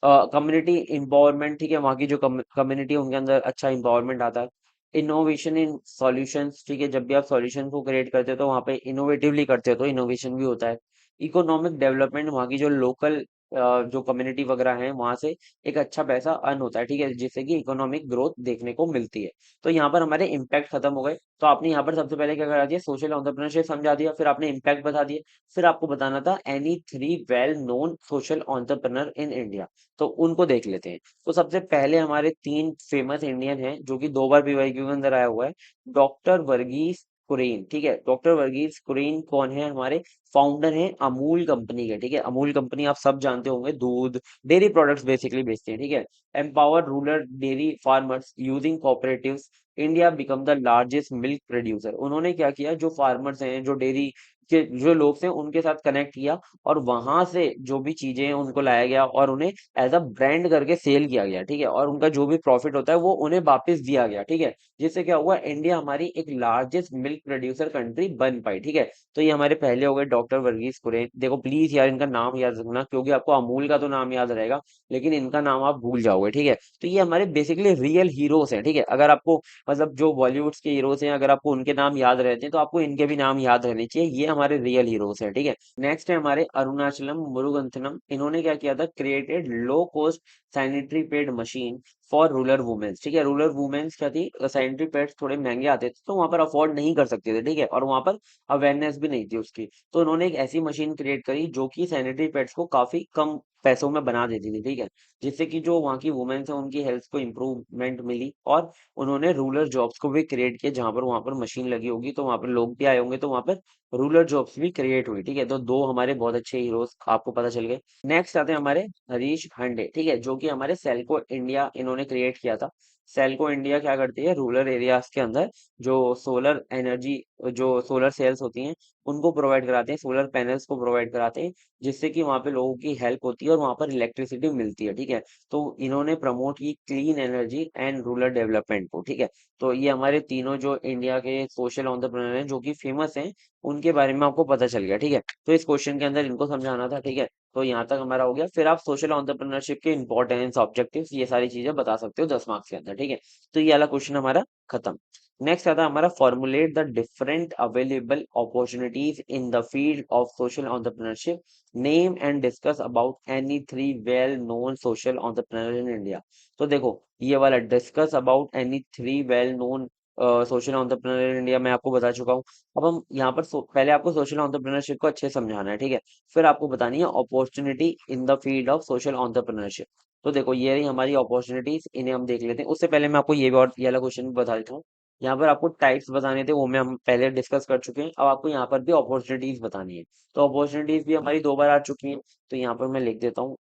कम्युनिटी एम्पावरमेंट, ठीक है, वहाँ की जो कम्युनिटी है उनके अंदर अच्छा एम्पावरमेंट आता है। इनोवेशन इन सॉल्यूशंस, ठीक है, जब भी आप सॉल्यूशन को क्रिएट करते हो तो वहाँ पे इनोवेटिवली करते हो तो इनोवेशन भी होता है। इकोनॉमिक डेवलपमेंट, वहाँ की जो लोकल जो कम्युनिटी वगैरह है वहां से एक अच्छा पैसा अर्न होता है, ठीक है, जिससे कि इकोनॉमिक ग्रोथ देखने को मिलती है। तो यहाँ पर हमारे इम्पैक्ट खत्म हो गए, तो आपने यहाँ पर सबसे पहले क्या करा दिया, सोशल एंटरप्रेन्योरशिप समझा दिया, फिर आपने इम्पैक्ट बता दिया, फिर आपको बताना था any three well known social entrepreneur in India. तो उनको देख लेते हैं। तो सबसे पहले हमारे तीन फेमस इंडियन हैं जो कि 2 बार पीवाईक्यू के अंदर आया हुआ है। डॉक्टर वर्गीस कुरियन, ठीक है। डॉक्टर वर्गीस कुरियन कौन है, हमारे फाउंडर हैं अमूल कंपनी के, ठीक है। अमूल कंपनी आप सब जानते होंगे, दूध डेयरी प्रोडक्ट्स बेसिकली बेचते हैं, ठीक है। Empower rural dairy farmers using cooperatives, India become the largest milk producer. उन्होंने क्या किया, जो फार्मर्स हैं, जो डेयरी के जो लोग थे उनके साथ कनेक्ट किया और वहां से जो भी चीजें हैं उनको लाया गया और उन्हें एज अ ब्रांड करके सेल किया गया, ठीक है। और उनका जो भी प्रॉफिट होता है वो उन्हें वापस दिया गया, ठीक है। जिससे क्या हुआ, इंडिया हमारी एक लार्जेस्ट मिल्क प्रोड्यूसर कंट्री बन पाई, ठीक है। तो ये हमारे पहले हो गए डॉक्टर वर्गीस कुरियन। देखो प्लीज यार इनका नाम याद रखना, क्योंकि आपको अमूल का तो नाम याद रहेगा लेकिन इनका नाम आप भूल जाओगे, ठीक है। तो ये हमारे बेसिकली रियल हीरोज हैं, ठीक है। अगर आपको मतलब जो बॉलीवुड के हीरोज हैं अगर आपको उनके नाम याद रहते हैं तो आपको इनके भी नाम याद रहने चाहिए, ये हमारे रियल हीरोज हैं, ठीक है। नेक्स्ट है हमारे अरुणाचलम मुरुगंथनम। इन्होंने क्या किया था, created low cost sanitary pad machine for rural womens, ठीक है। रूरल वुमेन्स क्या थी, सैनिटरी पैड्स थोड़े महंगे आते थे तो वहां पर अफोर्ड नहीं कर सकते थे, ठीक है, और वहां पर अवेयरनेस भी नहीं थी उसकी। तो उन्होंने एक ऐसी मशीन क्रिएट करी जो कि सैनिटरी पैड्स को काफी कम पैसों में बना देती थी, ठीक है। जिससे कि जो वहाँ की वुमेन्स है उनकी हेल्थ को इम्प्रूवमेंट मिली और उन्होंने रूरल जॉब्स को भी क्रिएट किया, जहां पर वहां पर मशीन लगी होगी तो वहां पर लोग भी आए होंगे तो वहां पर रूरल जॉब्स भी क्रिएट हुई, ठीक है। तो दो हमारे बहुत अच्छे हीरोज आपको पता चल गए। नेक्स्ट आते हैं हमारे हरीश हंडे, ठीक है, जो कि हमारे सेल्को इंडिया इन्होंने क्रिएट किया था। सेल्को इंडिया क्या करती है, रूरल एरियाज के अंदर जो सोलर एनर्जी, जो सोलर सेल्स होती हैं उनको प्रोवाइड कराते हैं, सोलर पैनल्स को प्रोवाइड कराते हैं, जिससे कि वहां पे लोगों की हेल्प होती है और वहां पर इलेक्ट्रिसिटी मिलती है, ठीक है। तो इन्होंने प्रमोट की clean energy and rural development को, ठीक है। तो ये हमारे तीनों जो इंडिया के सोशल एंटरप्रेन्योर हैं जो कि फेमस हैं उनके बारे में आपको पता चल गया, ठीक है। तो इस क्वेश्चन के अंदर इनको समझाना था, ठीक है। तो यहाँ तक हमारा हो गया, फिर आप सोशल एंटरप्रेन्योरशिप के इंपॉर्टेंस, ऑब्जेक्टिव्स, ये सारी चीजें बता सकते हो 10 मार्क्स के अंदर, ठीक है। तो ये वाला क्वेश्चन हमारा खत्म। नेक्स्ट आता है हमारा formulate the different available opportunities in the field of social entrepreneurship, name and discuss about any three well known social entrepreneur in India. तो देखो ये वाला discuss about any three well known social entrepreneur in India मैं आपको बता चुका हूँ। अब हम यहाँ पर पहले आपको सोशल एंटरप्रेन्योरशिप को अच्छे से समझाना है, ठीक है। फिर आपको बतानी है opportunity in the field of social entrepreneurship. तो देखो ये रही हमारी अपॉर्चुनिटीज, इन्हें हम देख लेते हैं। उससे पहले मैं आपको ये भी और ये वाला क्वेश्चन भी बता देता हूँ। यहाँ पर आपको टाइप्स बताने थे वो में हम पहले डिस्कस कर चुके हैं, अब आपको यहाँ पर भी अपॉर्चुनिटीज बतानी है। तो अपॉर्चुनिटीज भी हमारी 2 बार आ चुकी हैं, तो यहाँ पर मैं लिख देता हूँ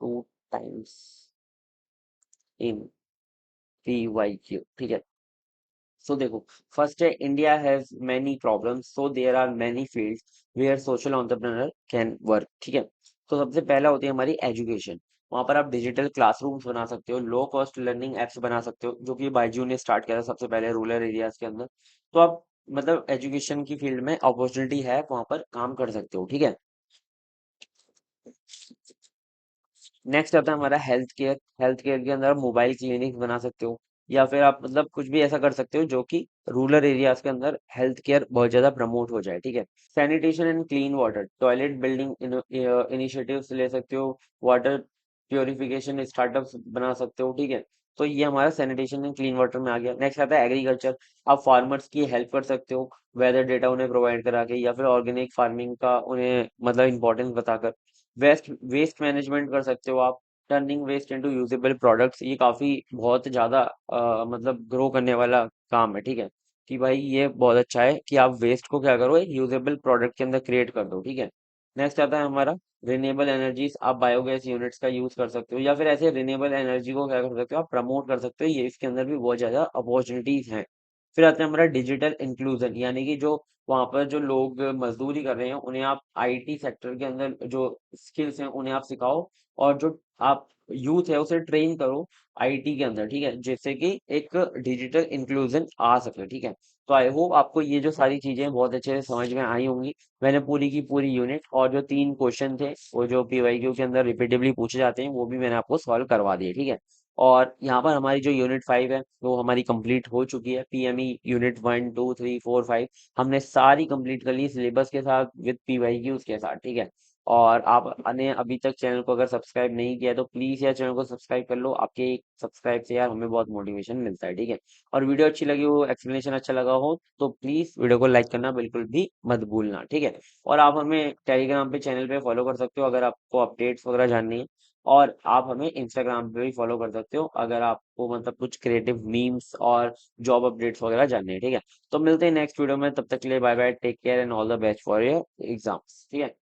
2 टाइम्स इन PYQ, ठीक है। सो देखो, फर्स्ट है India has many problems so there are many fields where social entrepreneur can work, ठीक है। तो सबसे पहला होती है हमारी एजुकेशन। वहां पर आप डिजिटल क्लासरूम्स बना सकते हो, लो कॉस्ट लर्निंग एप्स बना सकते हो, जो कि बायजू ने स्टार्ट किया था सबसे पहले रूरल एरियाज के अंदर। तो आप मतलब एजुकेशन की फील्ड में अपॉर्चुनिटी है, वहां पर काम कर सकते हो, ठीक है। नेक्स्ट आता है हमारा हेल्थ केयर। हेल्थ केयर के अंदर आप मोबाइल क्लिनिक बना सकते हो, या फिर आप मतलब कुछ भी ऐसा कर सकते हो जो कि रूरल एरियाज के अंदर हेल्थ केयर बहुत ज्यादा प्रमोट हो जाए, ठीक है। Sanitation and clean water, toilet building initiatives ले सकते हो, वाटर प्योरिफिकेशन स्टार्टअप्स बना सकते हो, ठीक है। तो ये हमारा सैनिटेशन एंड क्लीन वाटर में आ गया। नेक्स्ट आता है एग्रीकल्चर। आप फार्मर्स की हेल्प कर सकते हो, वेदर डेटा उन्हें प्रोवाइड करा के, या फिर ऑर्गेनिक फार्मिंग का उन्हें मतलब इंपॉर्टेंस बताकर। वेस्ट वेस्ट मैनेजमेंट कर सकते हो आप, turning waste into usable products. ये काफी बहुत ज्यादा मतलब ग्रो करने वाला काम है, ठीक है। कि भाई ये बहुत अच्छा है कि आप वेस्ट को क्या करो, एक यूजेबल प्रोडक्ट के अंदर क्रिएट कर दो, ठीक है। नेक्स्ट आता है हमारा रिन्यूएबल एनर्जीज। आप बायोगैस यूनिट्स का यूज कर सकते हो, या फिर ऐसे रिन्यूएबल एनर्जी को क्या कर सकते हो, आप प्रमोट कर सकते हो। ये इसके अंदर भी बहुत ज्यादा अपॉर्चुनिटीज हैं। फिर आता है हमारा डिजिटल इंक्लूजन, यानी कि जो वहां पर जो लोग मजदूरी कर रहे हैं उन्हें आप आईटी सेक्टर के अंदर जो स्किल्स हैं उन्हें आप सिखाओ, और जो आप यूथ है उसे ट्रेन करो आईटी के अंदर, ठीक है, जिससे कि एक डिजिटल इंक्लूजन आ सके, ठीक है। तो आई होप आपको ये जो सारी चीजें बहुत अच्छे से समझ में आई होंगी। मैंने पूरी की पूरी यूनिट और जो 3 क्वेश्चन थे वो जो पीवाईक्यू के अंदर रिपीटेडली पूछे जाते हैं वो भी मैंने आपको सॉल्व करवा दिए, ठीक है। और यहाँ पर हमारी जो यूनिट 5 है वो हमारी कंप्लीट हो चुकी है। पीएमई यूनिट 1 2 3 4 5 हमने सारी कंप्लीट कर ली सिलेबस के साथ विद पीवाईक्यूज के साथ, ठीक है। और आपने अभी तक चैनल को अगर सब्सक्राइब नहीं किया है तो प्लीज यार चैनल को सब्सक्राइब कर लो। आपके एक सब्सक्राइब से यार हमें बहुत मोटिवेशन मिलता है, ठीक है। और वीडियो अच्छी लगी हो, एक्सप्लेनेशन अच्छा लगा हो तो प्लीज वीडियो को लाइक करना बिल्कुल भी मत भूलना, ठीक है। और आप हमें टेलीग्राम पे चैनल पे फॉलो कर सकते हो अगर आपको अपडेट्स वगैरह जाननी है। और आप हमें इंस्टाग्राम पे भी फॉलो कर सकते हो अगर आपको मतलब कुछ क्रिएटिव मीम्स और जॉब अपडेट्स वगैरह जाननी है, ठीक है। तो मिलते हैं नेक्स्ट वीडियो में, तब तक के लिए bye bye, take care and all the best for your exams, ठीक है।